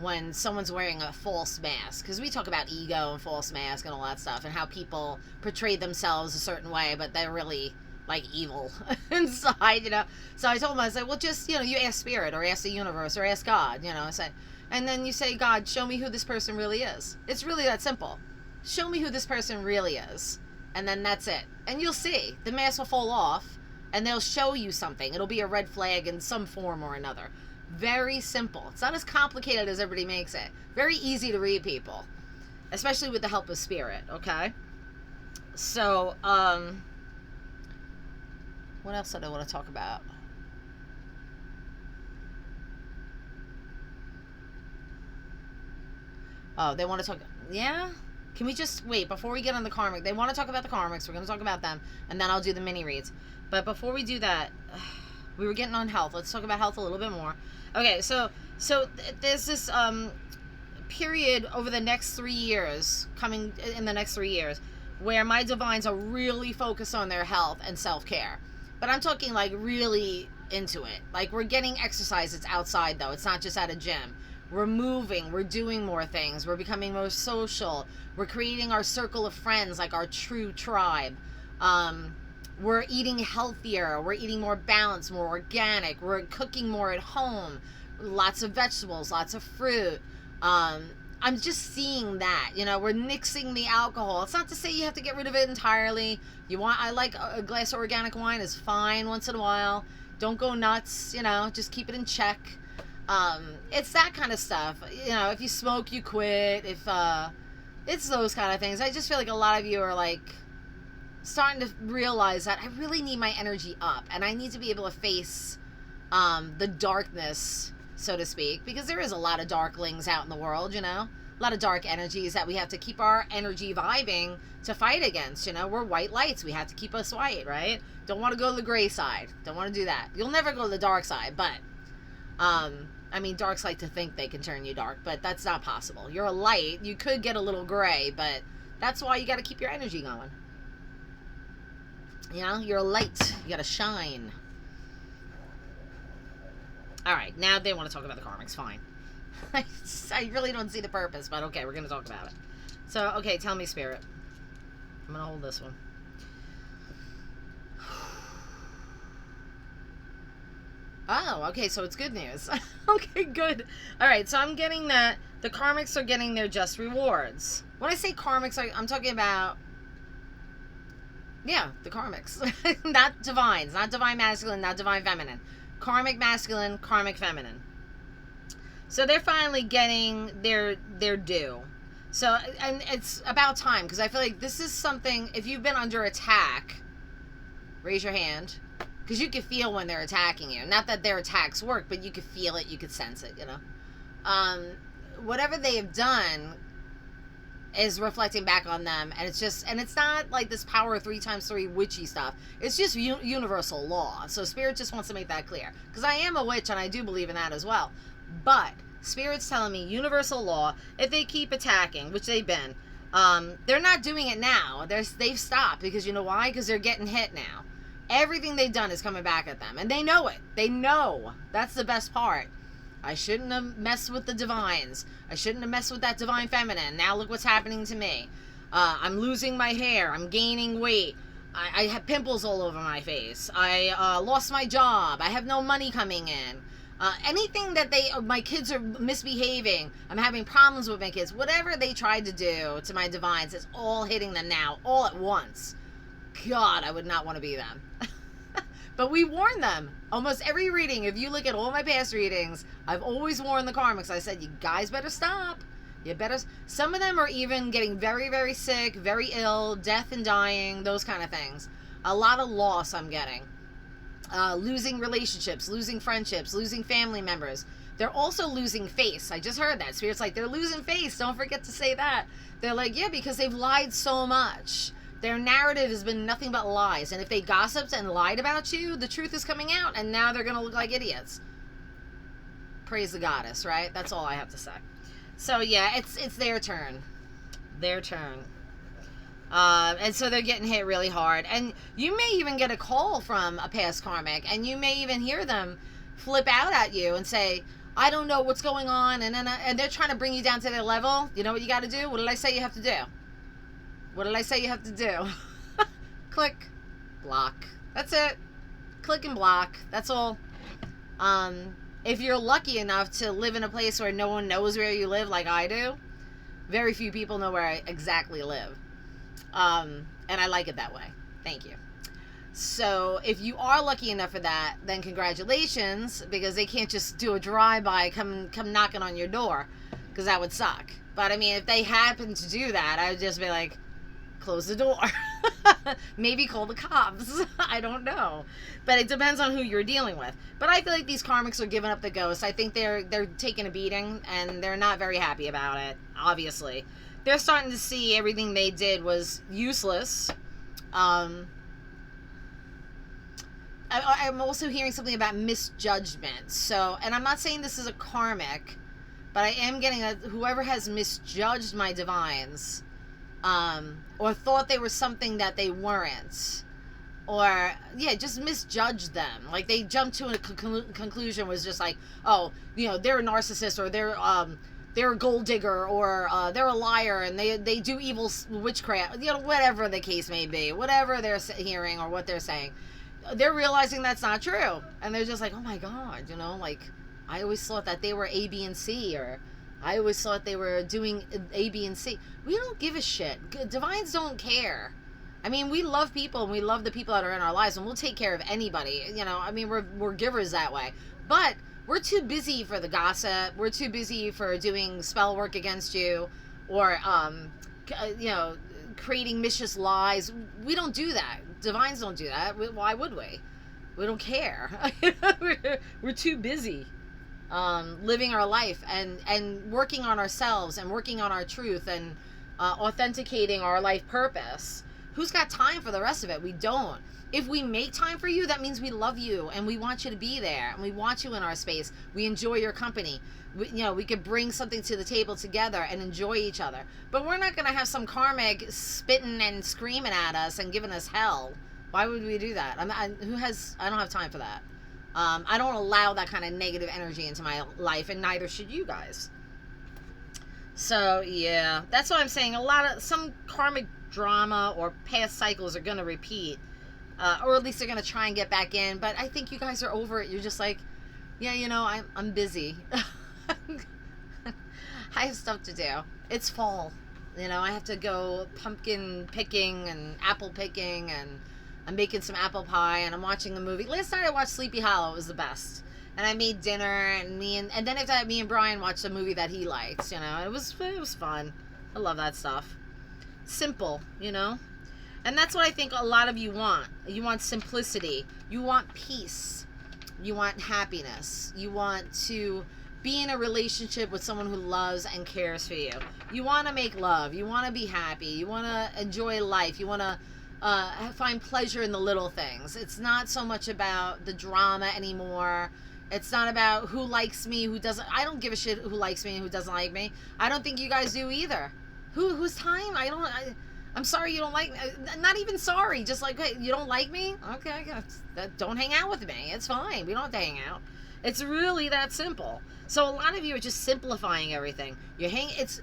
when someone's wearing a false mask? Because we talk about ego and false mask and all that stuff, and how people portray themselves a certain way, but they're really like evil inside, you know. So I told him, I said, well, just, you know, you ask spirit or ask the universe or ask God, you know. I said, and then you say, God, show me who this person really is. It's really that simple. Show me who this person really is, and then that's it. And you'll see the mask will fall off, and they'll show you something. It'll be a red flag in some form or another. Very simple. It's not as complicated as everybody makes it. Very easy to read, people, especially with the help of spirit, okay? So, what else did I want to talk about? Oh, they want to talk, yeah? Can we just wait before we get on the karmic? They want to talk about the karmics. We're going to talk about them, and then I'll do the mini reads. But before we do that, we were getting on health. Let's talk about health a little bit more. Okay, so there's this period over the next 3 years, coming in the next 3 years, where my divines are really focused on their health and self-care. But I'm talking like really into it. Like, we're getting exercise. It's outside, though. It's not just at a gym. We're moving. We're doing more things. We're becoming more social. We're creating our circle of friends, like our true tribe. We're eating healthier. We're eating more balanced, more organic. We're cooking more at home. lots of vegetables, lots of fruit. I'm just seeing that, you know, we're nixing the alcohol. It's not to say you have to get rid of it entirely. I like a glass of organic wine is fine once in a while. Don't go nuts, you know, just keep it in check. It's that kind of stuff. You know, if you smoke, you quit. If, it's those kind of things. I just feel like a lot of you are like starting to realize that I really need my energy up and I need to be able to face, the darkness, so to speak, because there is a lot of darklings out in the world, you know, a lot of dark energies that we have to keep our energy vibing to fight against. You know, we're white lights. We have to keep us white, right? Don't want to go to the gray side. Don't want to do that. You'll never go to the dark side, but, I mean, darks like to think they can turn you dark, but that's not possible. You're a light. You could get a little gray, but that's why you got to keep your energy going. You know, you're a light. You got to shine. All right, now they want to talk about the karmics. Fine. I really don't see the purpose, but okay, we're going to talk about it. So, okay, tell me, Spirit. I'm going to hold this one. Oh, okay, so it's good news. Okay, good. All right, so I'm getting that the karmics are getting their just rewards. When I say karmics, I'm talking about, yeah, the karmics. Not divines, not divine masculine, not divine feminine. Karmic masculine, karmic feminine. So they're finally getting their due. So, and it's about time, because I feel like this is something, if you've been under attack, raise your hand, because you can feel when they're attacking you. Not that their attacks work, but you can feel it, you can sense it, you know. Whatever they have done is reflecting back on them, and it's just, and it's not like this power 3x3 witchy stuff. It's just universal law. So Spirit just wants to make that clear, because I am a witch and I do believe in that as well. But Spirit's telling me universal law, if they keep attacking, which they've been, they're not doing it now. They've stopped, because you know why? Because they're getting hit now. Everything they've done is coming back at them, and they know it. They know. That's the best part. I shouldn't have messed with the divines. I shouldn't have messed with that divine feminine. Now look what's happening to me. I'm losing my hair. I'm gaining weight. I have pimples all over my face. I lost my job. I have no money coming in. Anything that my kids are misbehaving. I'm having problems with my kids. Whatever they tried to do to my divines, it's all hitting them now, all at once. God, I would not want to be them. But we warn them. Almost every reading, if you look at all my past readings, I've always warned the karmics. I said, you guys better stop. You better. Some of them are even getting very, very sick, very ill, death and dying, those kind of things. A lot of loss I'm getting. Losing relationships, losing friendships, losing family members. They're also losing face. I just heard that. Spirit's like, they're losing face. Don't forget to say that. They're like, yeah, because they've lied so much. Their narrative has been nothing but lies. And if they gossiped and lied about you, the truth is coming out, and now they're going to look like idiots. Praise the goddess, right? That's all I have to say. So, yeah, it's their turn. Their turn. And so they're getting hit really hard. And you may even get a call from a past karmic, and you may even hear them flip out at you and say, I don't know what's going on, and they're trying to bring you down to their level. You know what you got to do? What did I say you have to do? What did I say you have to do? Click, block. That's it. Click and block. That's all. If you're lucky enough to live in a place where no one knows where you live like I do, very few people know where I exactly live. And I like it that way. Thank you. So if you are lucky enough for that, then congratulations, because they can't just do a drive-by, come knocking on your door, because that would suck. But I mean, if they happen to do that, I would just be like, close the door. Maybe call the cops. I don't know. But it depends on who you're dealing with. But I feel like these karmics are giving up the ghost. I think they're taking a beating, and they're not very happy about it, obviously. They're starting to see everything they did was useless. I'm also hearing something about misjudgment. So, and I'm not saying this is a karmic, but I am getting whoever has misjudged my divines, or thought they were something that they weren't, or yeah, just misjudged them. Like they jumped to a conclusion was just like, oh, you know, they're a narcissist, or they're a gold digger, or they're a liar, and they do evil witchcraft, you know, whatever the case may be, whatever they're hearing or what they're saying, they're realizing that's not true, and they're just like, oh my God, you know, like I always thought that they were A, B, and C, or I always thought they were doing A, B, and C. We don't give a shit. Divines don't care. I mean, we love people, and we love the people that are in our lives, and we'll take care of anybody. You know, I mean, we're givers that way. But we're too busy for the gossip. We're too busy for doing spell work against you, or, you know, creating vicious lies. We don't do that. Divines don't do that. Why would we? We don't care. We're too busy living our life and working on ourselves and working on our truth and authenticating our life purpose. Who's got time for the rest of it? We don't. If we make time for you, that means we love you and we want you to be there and we want you in our space. We enjoy your company. You know, we could bring something to the table together and enjoy each other. But we're not going to have some karmic spitting and screaming at us and giving us hell. Why would we do that? I don't have time for that. I don't allow that kind of negative energy into my life, and neither should you guys. So, yeah, that's why I'm saying some karmic drama or past cycles are going to repeat, or at least they're going to try and get back in. But I think you guys are over it. You're just like, yeah, you know, I'm busy. I have stuff to do. It's fall. You know, I have to go pumpkin picking and apple picking, and I'm making some apple pie, and I'm watching a movie. Last night I watched Sleepy Hollow. It was the best. And I made dinner, and then after that, me and Brian watched a movie that he likes, you know. It was fun. I love that stuff. Simple, you know. And that's what I think a lot of you want. You want simplicity. You want peace. You want happiness. You want to be in a relationship with someone who loves and cares for you. You want to make love. You want to be happy. You want to enjoy life. You want to find pleasure in the little things. It's not so much about the drama anymore. It's not about who likes me, who doesn't. I don't give a shit who likes me and who doesn't like me. I don't think you guys do either. Whose time? I'm sorry you don't like me. Not even sorry. Just like, hey, you don't like me? Okay, don't hang out with me. It's fine. We don't have to hang out. It's really that simple. So a lot of you are just simplifying everything. It's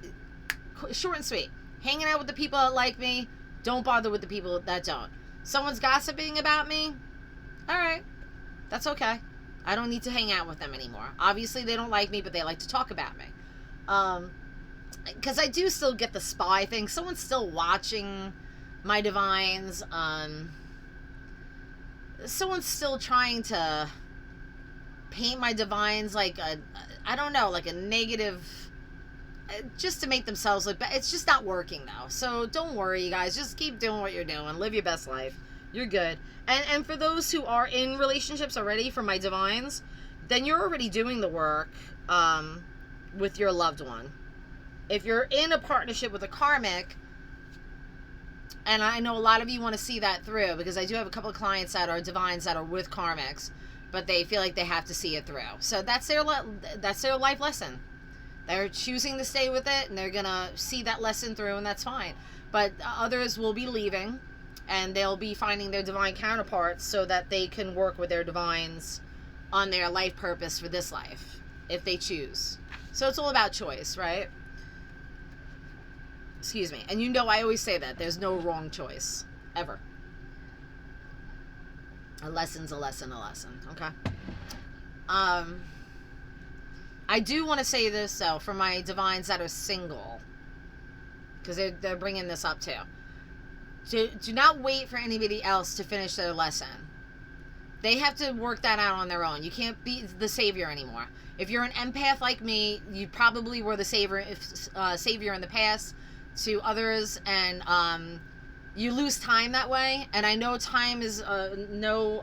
short and sweet. Hanging out with the people that like me. Don't bother with the people that don't. Someone's gossiping about me? All right. That's okay. I don't need to hang out with them anymore. Obviously, they don't like me, but they like to talk about me. Because I do still get the spy thing. Someone's still watching my divines. Someone's still trying to paint my divines like like a negative, just to make themselves look bad. It's just not working, though. So don't worry, you guys. Just keep doing what you're doing. Live your best life. You're good. And for those who are in relationships already, for my divines, then you're already doing the work with your loved one. If you're in a partnership with a karmic, and I know a lot of you want to see that through, because I do have a couple of clients that are divines that are with karmics, but they feel like they have to see it through. So that's their life lesson. They're choosing to stay with it, and they're going to see that lesson through, and that's fine. But others will be leaving, and they'll be finding their divine counterparts so that they can work with their divines on their life purpose for this life, if they choose. So it's all about choice, right? Excuse me. And you know I always say that. There's no wrong choice. Ever. A lesson's a lesson, okay? I do want to say this, though, for my divines that are single, because they're bringing this up, too. Do not wait for anybody else to finish their lesson. They have to work that out on their own. You can't be the savior anymore. If you're an empath like me, you probably were the savior in the past to others, and you lose time that way. And I know time is no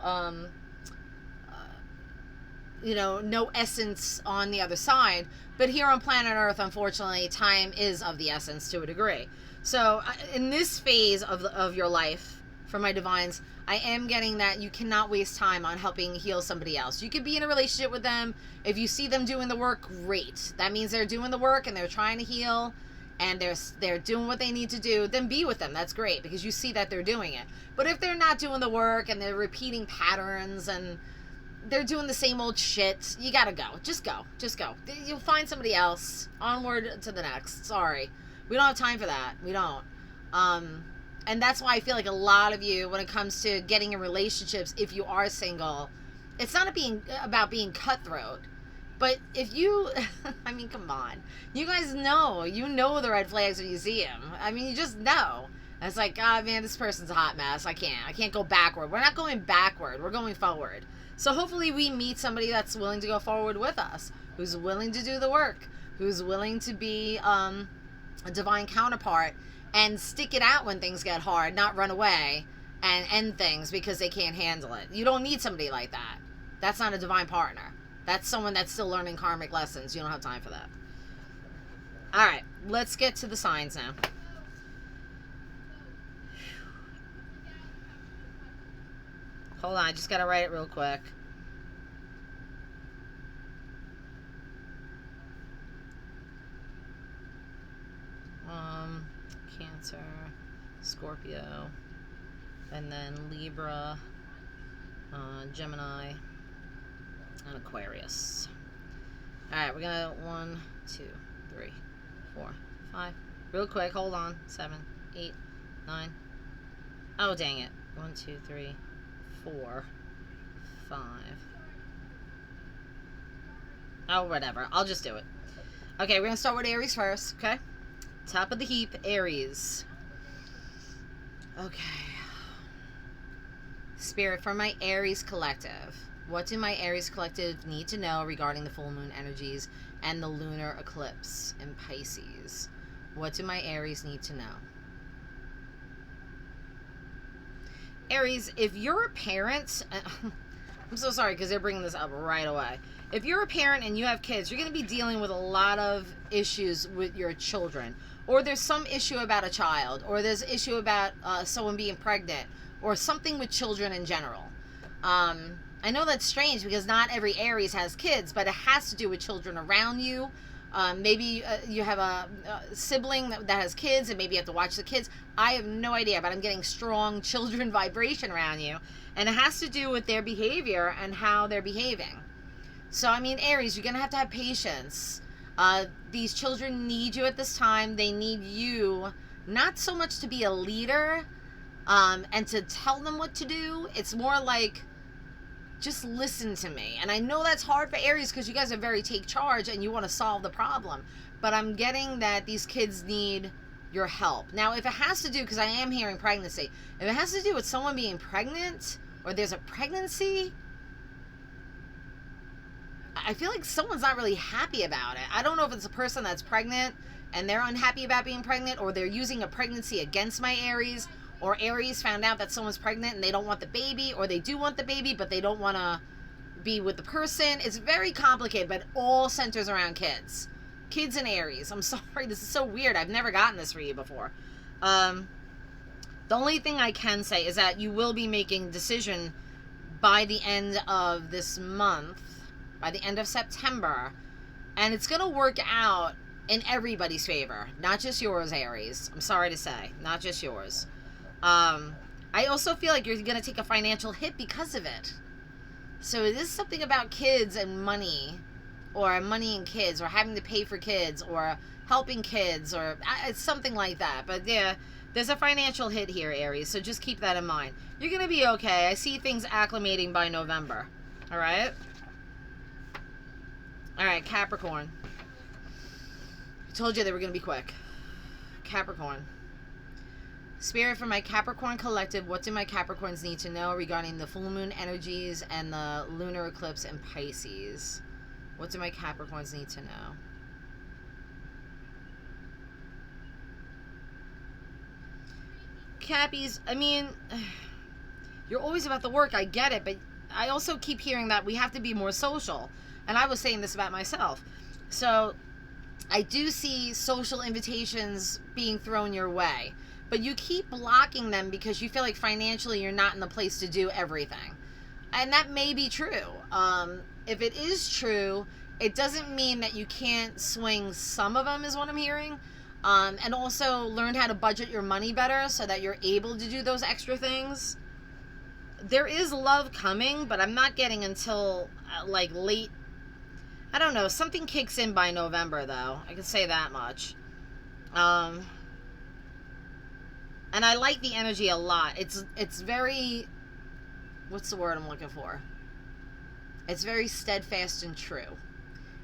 essence on the other side. But here on planet Earth, unfortunately, time is of the essence to a degree. So in this phase of your life, for my divines, I am getting that you cannot waste time on helping heal somebody else. You could be in a relationship with them. If you see them doing the work, great. That means they're doing the work and they're trying to heal and they're doing what they need to do. Then be with them. That's great, because you see that they're doing it. But if they're not doing the work and they're repeating patterns and they're doing the same old shit, you gotta go. Just go. You'll find somebody else. Onward to the next. Sorry. We don't have time for that. We don't. And that's why I feel like a lot of you, when it comes to getting in relationships, if you are single, it's not about being cutthroat. But if you, I mean, come on. You guys know. You know the red flags when you see them. I mean, you just know. And it's like, God, man, this person's a hot mess. I can't go backward. We're not going backward. We're going forward. So hopefully we meet somebody that's willing to go forward with us, who's willing to do the work, who's willing to be a divine counterpart and stick it out when things get hard, not run away and end things because they can't handle it. You don't need somebody like that. That's not a divine partner. That's someone that's still learning karmic lessons. You don't have time for that. All right, let's get to the signs now. Hold on, I just got to write it real quick. Cancer, Scorpio, and then Libra, Gemini, and Aquarius. All right, we're gonna 1, 2, 3, 4, 5. Real quick, hold on. 7, 8, 9. Oh, dang it. 1, 2, 3, 4, 5. Oh, whatever. I'll just do it. Okay, we're gonna start with Aries first, okay? Top of the heap, Aries. Okay. Spirit, for my Aries collective, what do my Aries collective need to know regarding the full moon energies and the lunar eclipse in Pisces? What do my Aries need to know? Aries, if you're a parent, I'm so sorry because they're bringing this up right away. If you're a parent and you have kids, you're going to be dealing with a lot of issues with your children. Or there's some issue about a child. Or there's an issue about someone being pregnant. Or something with children in general. I know that's strange because not every Aries has kids, but it has to do with children around you. Maybe you have a sibling that has kids and maybe you have to watch the kids. I have no idea, but I'm getting strong children vibration around you. And it has to do with their behavior and how they're behaving. So, I mean, Aries, you're going to have patience. These children need you at this time. They need you not so much to be a leader and to tell them what to do. It's more like, just listen to me. And I know that's hard for Aries because you guys are very take charge and you want to solve the problem. But I'm getting that these kids need your help. Now, if it has to do, because I am hearing pregnancy, if it has to do with someone being pregnant or there's a pregnancy, I feel like someone's not really happy about it. I don't know if it's a person that's pregnant and they're unhappy about being pregnant, or they're using a pregnancy against my Aries, or Aries found out that someone's pregnant and they don't want the baby, or they do want the baby but they don't want to be with the person. It's very complicated, but all centers around kids. Kids and Aries. I'm sorry, this is so weird. I've never gotten this for you before. The only thing I can say is that you will be making a decision by the end of this month, by the end of September, and it's going to work out in everybody's favor, not just yours, Aries. I'm sorry to say, not just yours. I also feel like you're going to take a financial hit because of it. So it is something about kids and money, or money and kids, or having to pay for kids, or helping kids, or it's something like that. But yeah, there's a financial hit here, Aries, so just keep that in mind. You're going to be okay. I see things acclimating by November. All right? All right, Capricorn. I told you they were going to be quick. Capricorn. Spirit, for my Capricorn collective, what do my Capricorns need to know regarding the full moon energies and the lunar eclipse in Pisces? What do my Capricorns need to know? Cappies, I mean, you're always about the work, I get it, but I also keep hearing that we have to be more social. And I was saying this about myself. So I do see social invitations being thrown your way, but you keep blocking them because you feel like financially you're not in the place to do everything. And that may be true. If it is true, it doesn't mean that you can't swing some of them, is what I'm hearing. And also learn how to budget your money better so that you're able to do those extra things. There is love coming, but I'm not getting until like late. I don't know. Something kicks in by November, though. I can say that much. And I like the energy a lot. It's very, what's the word I'm looking for? It's very steadfast and true.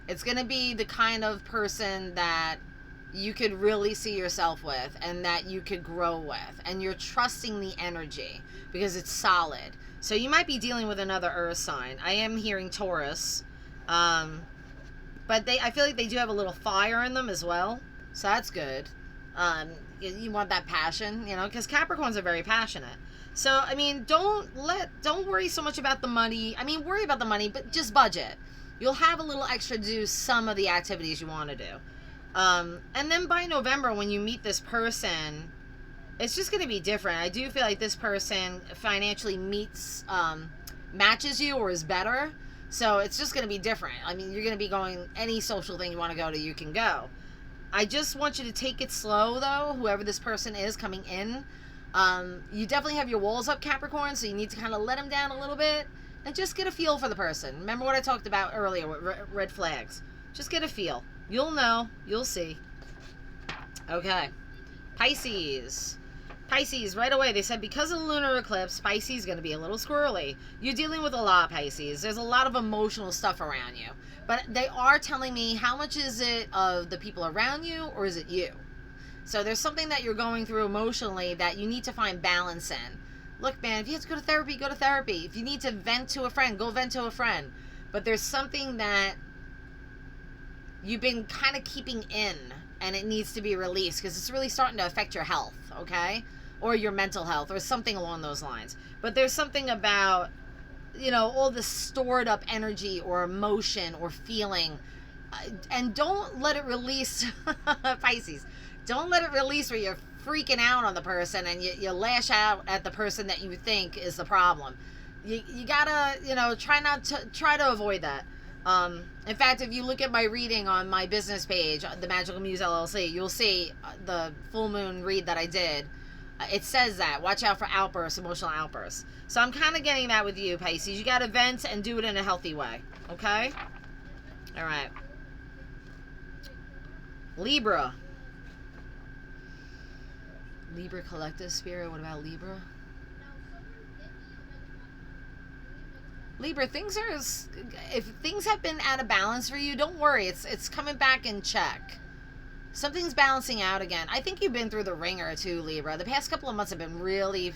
It's going to be the kind of person that you could really see yourself with and that you could grow with. And you're trusting the energy because it's solid. So you might be dealing with another earth sign. I am hearing Taurus. But I feel like they do have a little fire in them as well. So that's good. You want that passion, you know, because Capricorns are very passionate. So, I mean, don't worry so much about the money. I mean, worry about the money, but just budget. You'll have a little extra to do some of the activities you want to do. And then by November, when you meet this person, it's just going to be different. I do feel like this person financially matches you or is better. So it's just going to be different. I mean, you're going to be going, any social thing you want to go to, you can go. I just want you to take it slow, though, whoever this person is coming in. You definitely have your walls up, Capricorn, so you need to kind of let them down a little bit and just get a feel for the person. Remember what I talked about earlier with red flags. Just get a feel. You'll know. You'll see. Okay. Pisces. Pisces, right away, they said because of the lunar eclipse, Pisces is going to be a little squirrely. You're dealing with a lot, Pisces. There's a lot of emotional stuff around you. But they are telling me, how much is it of the people around you, or is it you? So there's something that you're going through emotionally that you need to find balance in. Look, man, if you have to go to therapy, go to therapy. If you need to vent to a friend, go vent to a friend. But there's something that you've been kind of keeping in, and it needs to be released because it's really starting to affect your health, okay? Or your mental health, or something along those lines. But there's something about, you know, all the stored up energy or emotion or feeling. And don't let it release, Pisces. Don't let it release where you're freaking out on the person and you lash out at the person that you think is the problem. You gotta, you know, try to avoid that. In fact, if you look at my reading on my business page, the Magical Muse LLC, you'll see the full moon read that I did. It says that. Watch out for outbursts, emotional outbursts. So I'm kind of getting that with you, Pisces. You got to vent and do it in a healthy way. Okay? All right. Libra. Libra collective spirit. What about Libra? Libra, if things have been out of balance for you, don't worry. It's coming back in check. Something's balancing out again. I think you've been through the ringer too, Libra. The past couple of months have been really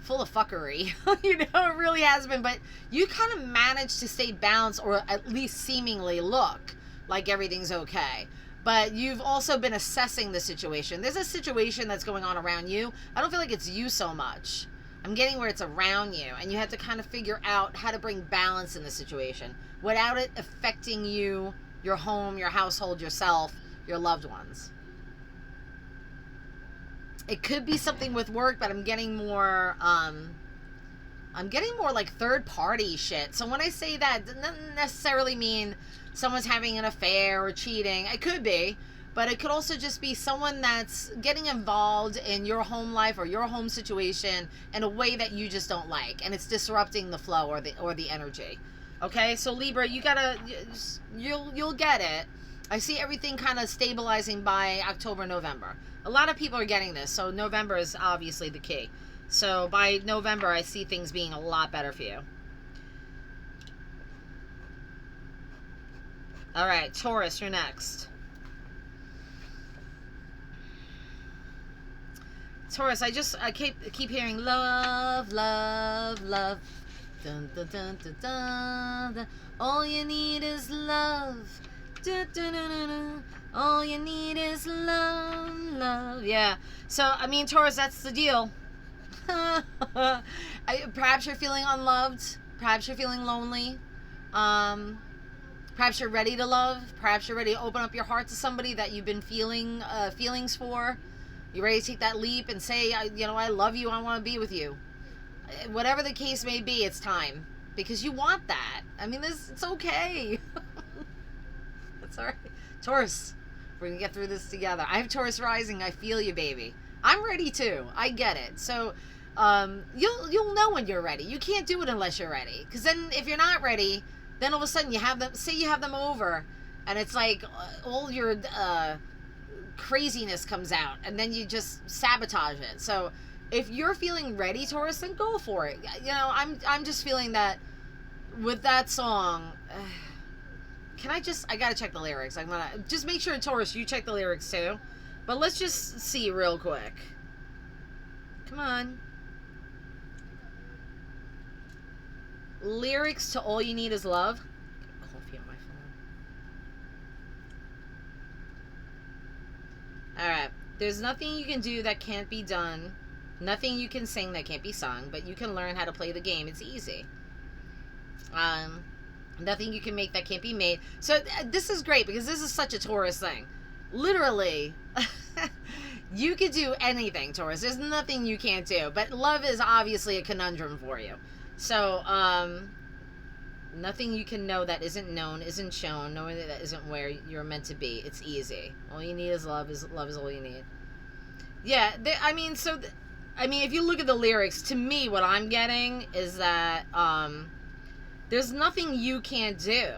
full of fuckery. You know, it really has been. But you kind of managed to stay balanced, or at least seemingly look like everything's okay. But you've also been assessing the situation. There's a situation that's going on around you. I don't feel like it's you so much. I'm getting where it's around you. And you have to kind of figure out how to bring balance in the situation without it affecting you, your home, your household, yourself, your loved ones. It could be something with work, but I'm getting more like third party shit. So when I say that, it doesn't necessarily mean someone's having an affair or cheating. It could be, but it could also just be someone that's getting involved in your home life or your home situation in a way that you just don't like, and it's disrupting the flow or the energy. Okay, so Libra, you'll get it. I see everything kind of stabilizing by October, November. A lot of people are getting this, so November is obviously the key. So by November, I see things being a lot better for you. All right, Taurus, you're next. Taurus, I keep hearing love, love, love. Dun, dun, dun, dun, dun, dun. All you need is love. Dun, dun, dun, dun, dun. All you need is love, love. Yeah. So, I mean, Taurus, that's the deal. Perhaps you're feeling unloved. Perhaps you're feeling lonely. Perhaps you're ready to love. Perhaps you're ready to open up your heart to somebody that you've been feeling feelings for. You're ready to take that leap and say, I love you. I want to be with you. Whatever the case may be, it's time. Because you want that. I mean, it's okay. That's all right. Taurus, we're going to get through this together. I have Taurus rising. I feel you, baby. I'm ready too. I get it. So you'll know when you're ready. You can't do it unless you're ready. Because then if you're not ready, then all of a sudden you have them over, and it's like all your craziness comes out, and then you just sabotage it. So if you're feeling ready, Taurus, then go for it. I'm just feeling that with that song, I gotta check the lyrics. I'm gonna just make sure, Taurus, you check the lyrics too. But let's just see real quick. Come on. Lyrics to All You Need Is Love. Coffee on my phone. Alright. There's nothing you can do that can't be done. Nothing you can sing that can't be sung. But you can learn how to play the game. It's easy. Nothing you can make that can't be made. So this is great because this is such a Taurus thing. Literally, you could do anything, Taurus. There's nothing you can't do. But love is obviously a conundrum for you. So, nothing you can know that isn't known, isn't shown, knowing that isn't where you're meant to be. It's easy. All you need is love. Love is all you need. Yeah, if you look at the lyrics, to me, what I'm getting is that, there's nothing you can't do.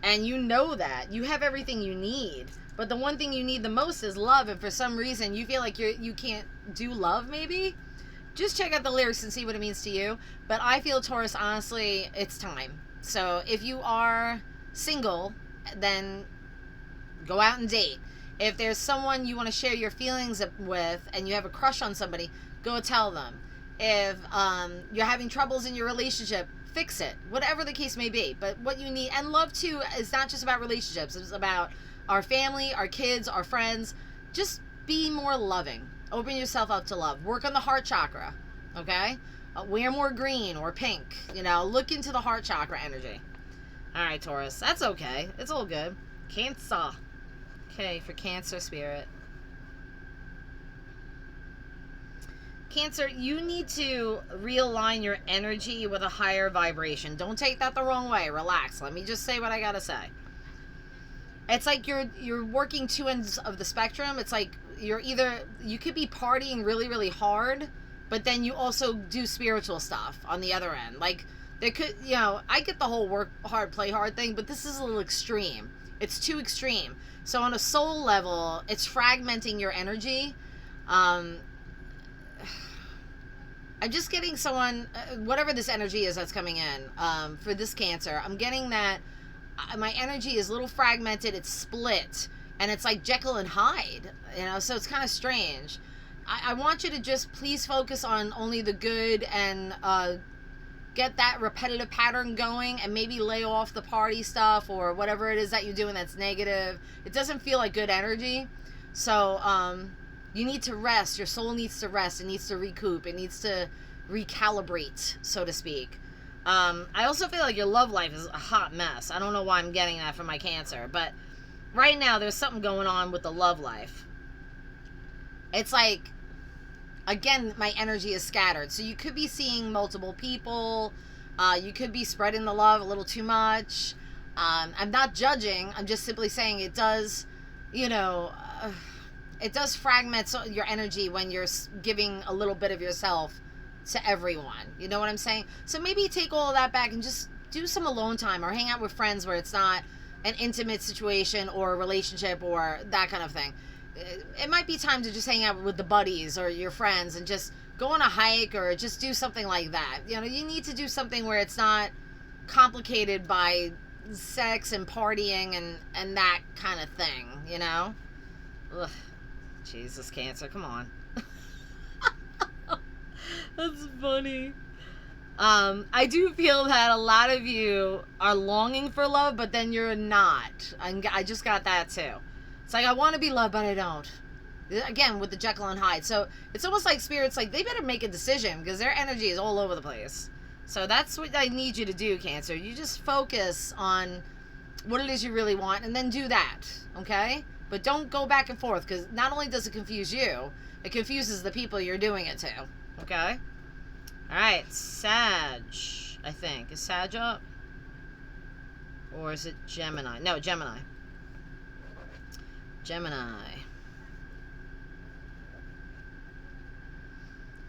And you know that. You have everything you need. But the one thing you need the most is love. And for some reason, you feel like you can't do love, maybe? Just check out the lyrics and see what it means to you. But I feel, Taurus, honestly, it's time. So if you are single, then go out and date. If there's someone you want to share your feelings with and you have a crush on somebody, go tell them. If you're having troubles in your relationship, fix it. Whatever the case may be. But what you need, and love too, is not just about relationships. It's about our family, our kids, our friends. Just be more loving. Open yourself up to love. Work on the heart chakra. Okay? Wear more green or pink. You know, look into the heart chakra energy. Alright, Taurus. That's okay. It's all good. Cancer. Okay, for Cancer spirit. Cancer, you need to realign your energy with a higher vibration. Don't take that the wrong way. Relax. Let me just say what I gotta say. It's like you're working two ends of the spectrum. It's like you could be partying really, really hard, but then you also do spiritual stuff on the other end. Like, there could, I get the whole work hard, play hard thing, but this is a little extreme. It's too extreme. So on a soul level, it's fragmenting your energy. I'm just getting someone, whatever this energy is that's coming in, for this Cancer, I'm getting that my energy is a little fragmented, it's split, and it's like Jekyll and Hyde, so it's kind of strange. I want you to just please focus on only the good and get that repetitive pattern going and maybe lay off the party stuff or whatever it is that you're doing that's negative. It doesn't feel like good energy. So, you need to rest. Your soul needs to rest. It needs to recoup. It needs to recalibrate, so to speak. I also feel like your love life is a hot mess. I don't know why I'm getting that from my Cancer, but right now there's something going on with the love life. It's like, again, my energy is scattered. So you could be seeing multiple people. You could be spreading the love a little too much. I'm not judging. I'm just simply saying it does, it does fragment your energy when you're giving a little bit of yourself to everyone. You know what I'm saying? So maybe take all of that back and just do some alone time or hang out with friends where it's not an intimate situation or a relationship or that kind of thing. It might be time to just hang out with the buddies or your friends and just go on a hike or just do something like that. You need to do something where it's not complicated by sex and partying and that kind of thing, Ugh. Jesus, Cancer, come on. That's funny. I do feel that a lot of you are longing for love, but then you're not. I just got that too. It's like, I want to be loved, but I don't. Again, with the Jekyll and Hyde. So it's almost like spirits, like, they better make a decision because their energy is all over the place. So that's what I need you to do, Cancer. You just focus on what it is you really want and then do that, okay? But don't go back and forth because not only does it confuse you, it confuses the people you're doing it to, okay? All right, Sag, I think. Is Sag up? Or is it Gemini? No, Gemini. Gemini.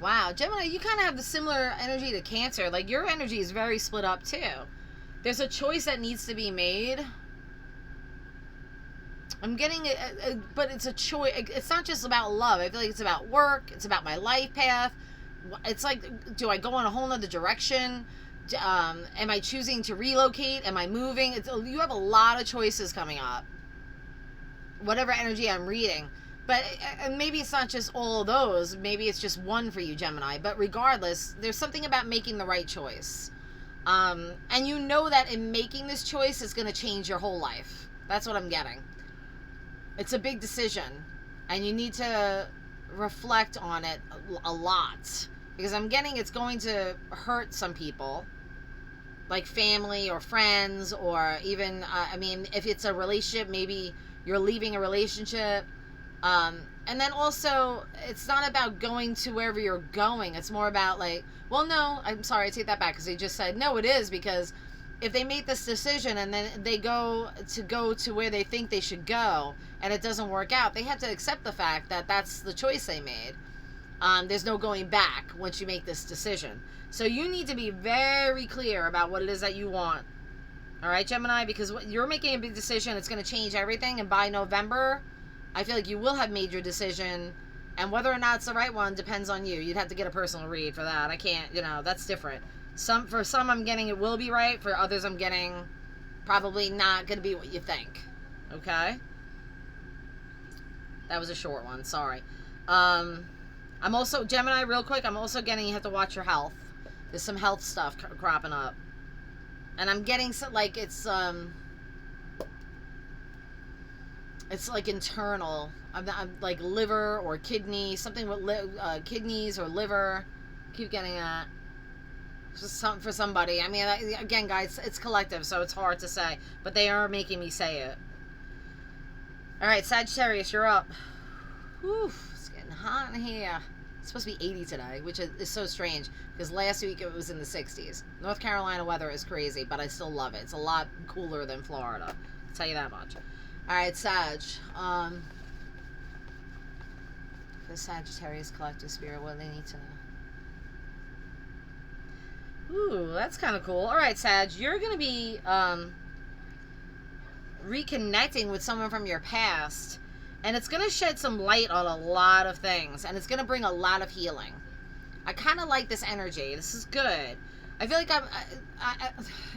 Wow, Gemini, you kind of have the similar energy to Cancer. Like, your energy is very split up, too. There's a choice that needs to be made. I'm getting but it's a choice. It's not just about love. I feel like it's about work. It's about my life path. It's like, do I go in a whole nother direction? Am I choosing to relocate? Am I moving? You have a lot of choices coming up. Whatever energy I'm reading. But maybe it's not just all of those. Maybe it's just one for you, Gemini. But regardless, there's something about making the right choice. And you know that in making this choice, it's going to change your whole life. That's what I'm getting. It's a big decision. And you need to reflect on it a lot. Because I'm getting it's going to hurt some people. Like family or friends, or even, I mean, if it's a relationship, maybe you're leaving a relationship. And then also, it's not about going to wherever you're going. It's more about like, well, no, I'm sorry, I take that back, because they just said, no, it is, because if they make this decision and then they go to where they think they should go and it doesn't work out, they have to accept the fact that that's the choice they made. There's no going back once you make this decision. So you need to be very clear about what it is that you want. All right, Gemini, because you're making a big decision. It's going to change everything. And by November, I feel like you will have made your decision. And whether or not it's the right one depends on you. You'd have to get a personal read for that. I can't, that's different. For some, I'm getting it will be right. For others, I'm getting probably not going to be what you think. Okay? That was a short one. Sorry. I'm also, Gemini, real quick, I'm also getting you have to watch your health. There's some health stuff cropping up. And I'm getting, like, it's like internal. I'm like liver or kidney, something with kidneys or liver. Keep getting that. For somebody. I mean, again, guys, it's collective, so it's hard to say. But they are making me say it. All right, Sagittarius, you're up. Whew, it's getting hot in here. It's supposed to be 80 today, which is so strange, because last week it was in the 60s. North Carolina weather is crazy, but I still love it. It's a lot cooler than Florida. I'll tell you that much. All right, Sag. The Sagittarius collective spirit, what do they need to know? Ooh, that's kind of cool. All right, Sag, you're going to be reconnecting with someone from your past. And it's going to shed some light on a lot of things. And it's going to bring a lot of healing. I kind of like this energy. This is good. I feel like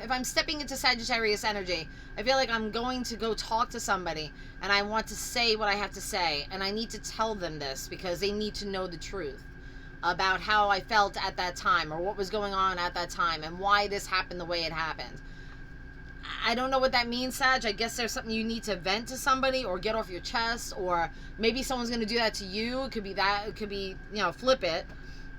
if I'm stepping into Sagittarius energy, I feel like I'm going to go talk to somebody. And I want to say what I have to say. And I need to tell them this, because they need to know the truth about how I felt at that time, or what was going on at that time, and why this happened the way it happened. I don't know what that means, Sag. I guess there's something you need to vent to somebody or get off your chest, or maybe someone's going to do that to you. It could be that. It could be, flip it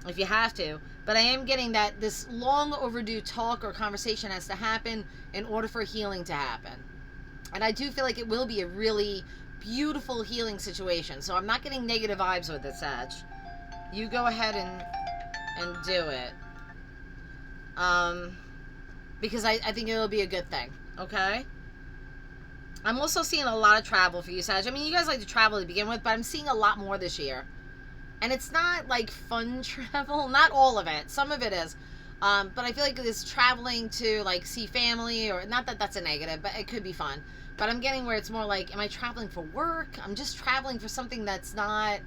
if you have to. But I am getting that this long overdue talk or conversation has to happen in order for healing to happen. And I do feel like it will be a really beautiful healing situation. So I'm not getting negative vibes with it, Sag. You go ahead and do it. Because I think it'll be a good thing, okay? I'm also seeing a lot of travel for you, Sag. I mean, you guys like to travel to begin with, but I'm seeing a lot more this year. And it's not, like, fun travel. Not all of it. Some of it is. But I feel like it's traveling to, like, see family, or not that that's a negative, but it could be fun. But I'm getting where it's more like, am I traveling for work? I'm just traveling for something that's not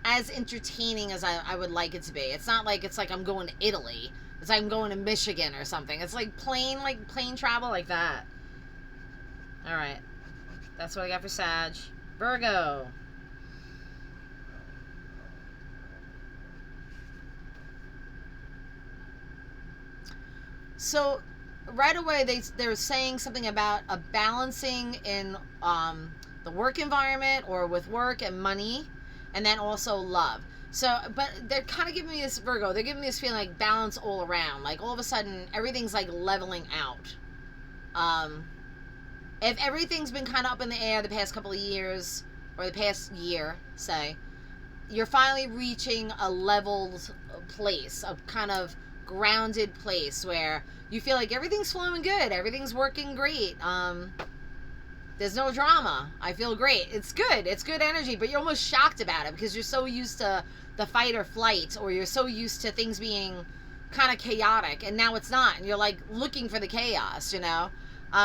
as entertaining as I would like it to be. It's not like it's like I'm going to Italy. It's like I'm going to Michigan or something. It's like plane travel like that. All right. That's what I got for Sag. Virgo. So right away they're saying something about a balancing in the work environment, or with work and money, and then also love. So, but they're kind of giving me this, Virgo, they're giving me this feeling like balance all around. Like all of a sudden, everything's like leveling out. If everything's been kind of up in the air the past couple of years, or the past year, say, you're finally reaching a leveled place, a kind of grounded place where you feel like everything's flowing good, everything's working great. There's no drama. I feel great. It's good. It's good energy, but you're almost shocked about it because you're so used to the fight or flight, or you're so used to things being kind of chaotic, and now it's not, and you're like looking for the chaos,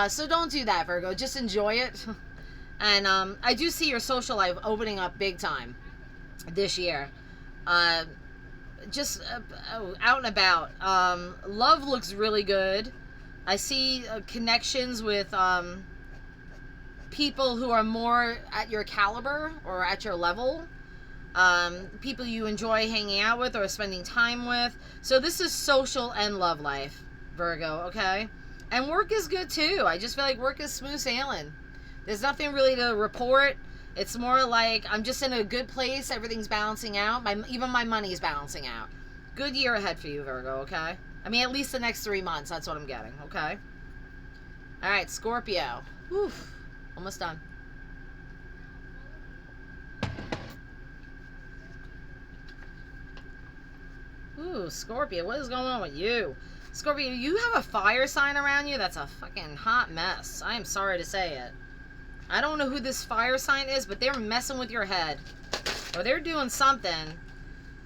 So don't do that, Virgo. Just enjoy it. And I do see your social life opening up big time this year. just out and about. Love looks really good. I see connections with people who are more at your caliber or at your level. People you enjoy hanging out with or spending time with. So this is social and love life, Virgo, okay? And work is good too. I just feel like work is smooth sailing. There's nothing really to report. It's more like I'm just in a good place. Everything's balancing out. Even my money's balancing out. Good year ahead for you, Virgo, okay? I mean, at least the next 3 months. That's what I'm getting, okay? All right, Scorpio. Whew. Almost done. Ooh, Scorpio, what is going on with you? Scorpio, you have a fire sign around you that's a fucking hot mess. I am sorry to say it. I don't know who this fire sign is, but they're messing with your head. Or they're doing something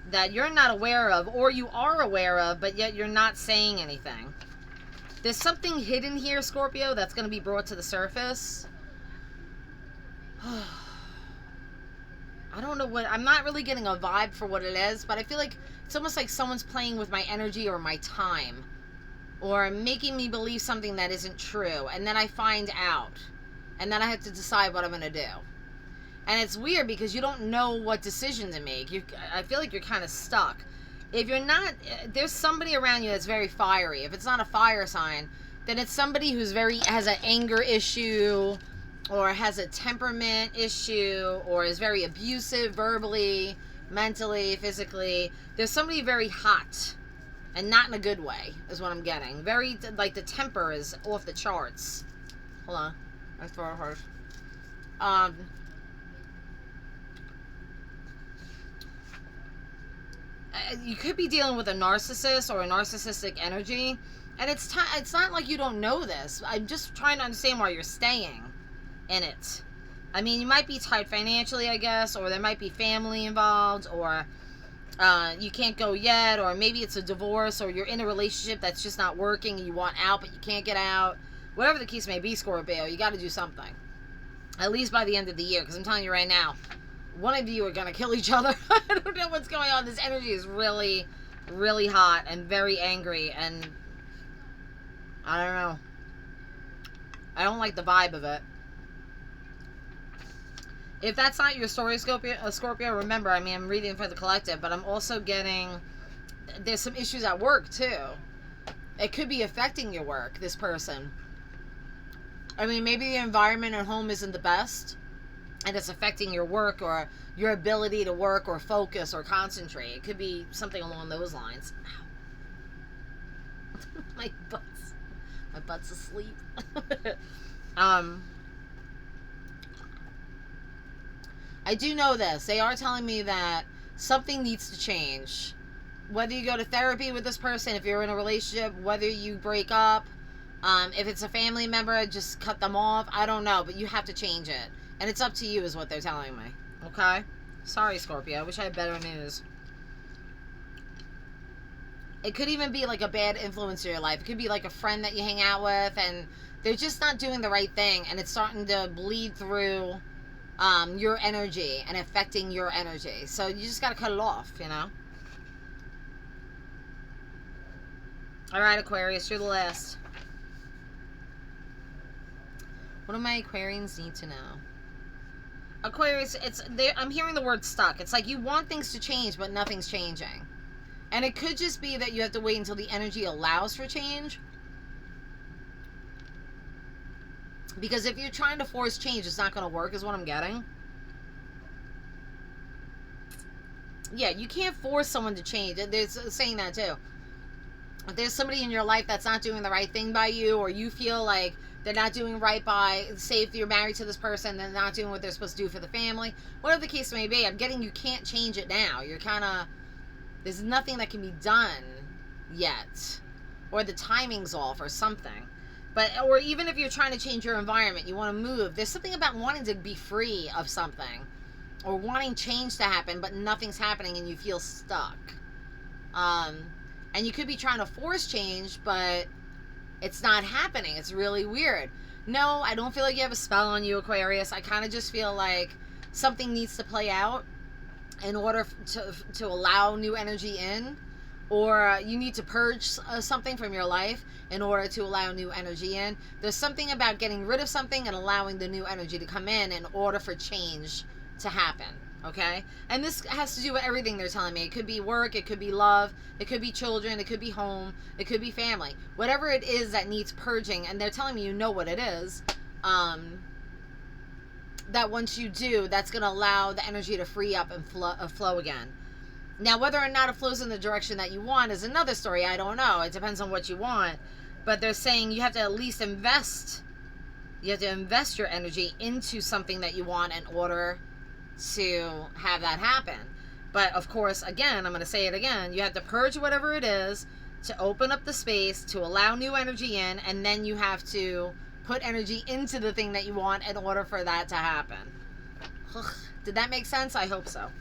that you're not aware of, or you are aware of, but yet you're not saying anything. There's something hidden here, Scorpio, that's going to be brought to the surface. I don't know what... I'm not really getting a vibe for what it is, but I feel like it's almost like someone's playing with my energy or my time. Or making me believe something that isn't true. And then I find out. And then I have to decide what I'm going to do. And it's weird because you don't know what decision to make. I feel like you're kind of stuck. If you're not... There's somebody around you that's very fiery. If it's not a fire sign, then it's somebody who's has an anger issue, or has a temperament issue, or is very abusive verbally, mentally, physically. There's somebody very hot, and not in a good way, is what I'm getting. Very, like, the temper is off the charts. Hold on. I throw it hard. You could be dealing with a narcissist or a narcissistic energy, and it's not like you don't know this. I'm just trying to understand why you're staying in it. I mean, you might be tight financially, I guess, or there might be family involved, or you can't go yet, or maybe it's a divorce, or you're in a relationship that's just not working and you want out but you can't get out. Whatever the case may be, Scorpio, you got to do something. At least by the end of the year, because I'm telling you right now, one of you are going to kill each other. I don't know what's going on. This energy is really, really hot and very angry, and I don't know. I don't like the vibe of it. If that's not your story, Scorpio, remember, I mean, I'm reading for the collective, but I'm also getting, there's some issues at work, too. It could be affecting your work, this person. I mean, maybe the environment at home isn't the best, and it's affecting your work or your ability to work or focus or concentrate. It could be something along those lines. Ow. My butt's asleep. I do know this. They are telling me that something needs to change. Whether you go to therapy with this person, if you're in a relationship, whether you break up, if it's a family member, just cut them off. I don't know, but you have to change it. And it's up to you is what they're telling me. Okay? Sorry, Scorpio. I wish I had better news. It could even be like a bad influence in your life. It could be like a friend that you hang out with and they're just not doing the right thing, and it's starting to bleed through your energy and affecting your energy. So you just got to cut it off, you know? All right, Aquarius, you're the last. What do my Aquarians need to know? Aquarius, I'm hearing the word stuck. It's like you want things to change, but nothing's changing. And it could just be that you have to wait until the energy allows for change. Because if you're trying to force change, it's not going to work, is what I'm getting. Yeah, you can't force someone to change. There's saying that too. If there's somebody in your life that's not doing the right thing by you, or you feel like they're not doing right by, say if you're married to this person, they're not doing what they're supposed to do for the family, whatever the case may be, I'm getting you can't change it now. You're kind of, there's nothing that can be done yet. Or the timing's off or something. But, or even if you're trying to change your environment, you want to move, there's something about wanting to be free of something. Or wanting change to happen, but nothing's happening and you feel stuck. And you could be trying to force change, but it's not happening. It's really weird. No, I don't feel like you have a spell on you, Aquarius. I kind of just feel like something needs to play out. in order to allow new energy in, or you need to purge something from your life in order to allow new energy in. There's something about getting rid of something and allowing the new energy to come in order for change to happen, okay? And this has to do with everything they're telling me. It could be work, it could be love, it could be children, it could be home, it could be family. Whatever it is that needs purging, and they're telling me you know what it is, that once you do, that's going to allow the energy to free up and flow again. Now, whether or not it flows in the direction that you want is another story. I don't know. It depends on what you want. But they're saying you have to at least invest. You have to invest your energy into something that you want in order to have that happen. But, of course, again, I'm going to say it again. You have to purge whatever it is to open up the space, to allow new energy in, and then you have to put energy into the thing that you want in order for that to happen. Did that make sense? I hope so.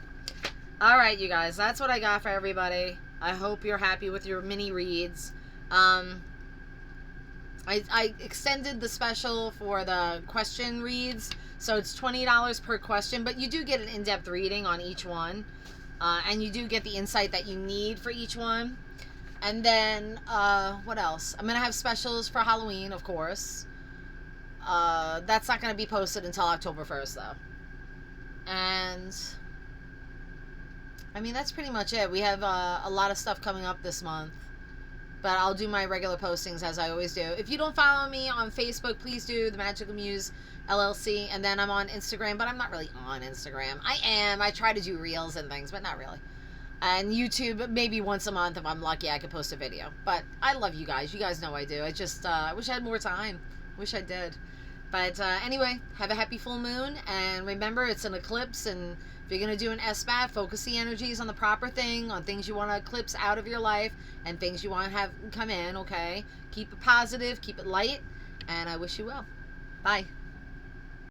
All right, you guys, that's what I got for everybody. I hope you're happy with your mini reads. I extended the special for the question reads, so it's $20 per question, but you do get an in-depth reading on each one, and you do get the insight that you need for each one. And then, what else? I'm going to have specials for Halloween, of course. That's not going to be posted until October 1st, though. And I mean, that's pretty much it. We have a lot of stuff coming up this month, but I'll do my regular postings as I always do. If you don't follow me on Facebook, please do, the Magical Muse LLC. And then I'm on Instagram, but I'm not really on Instagram. I try to do reels and things, but not really. And YouTube, maybe once a month, if I'm lucky, I could post a video. But I love you guys. You guys know I do. I just wish I had more time. Wish I did. But anyway, have a happy full moon. And remember, it's an eclipse. And if you're going to do an SBAT, focus the energies on the proper thing, on things you want to eclipse out of your life, and things you want to have come in, okay? Keep it positive. Keep it light. And I wish you well. Bye.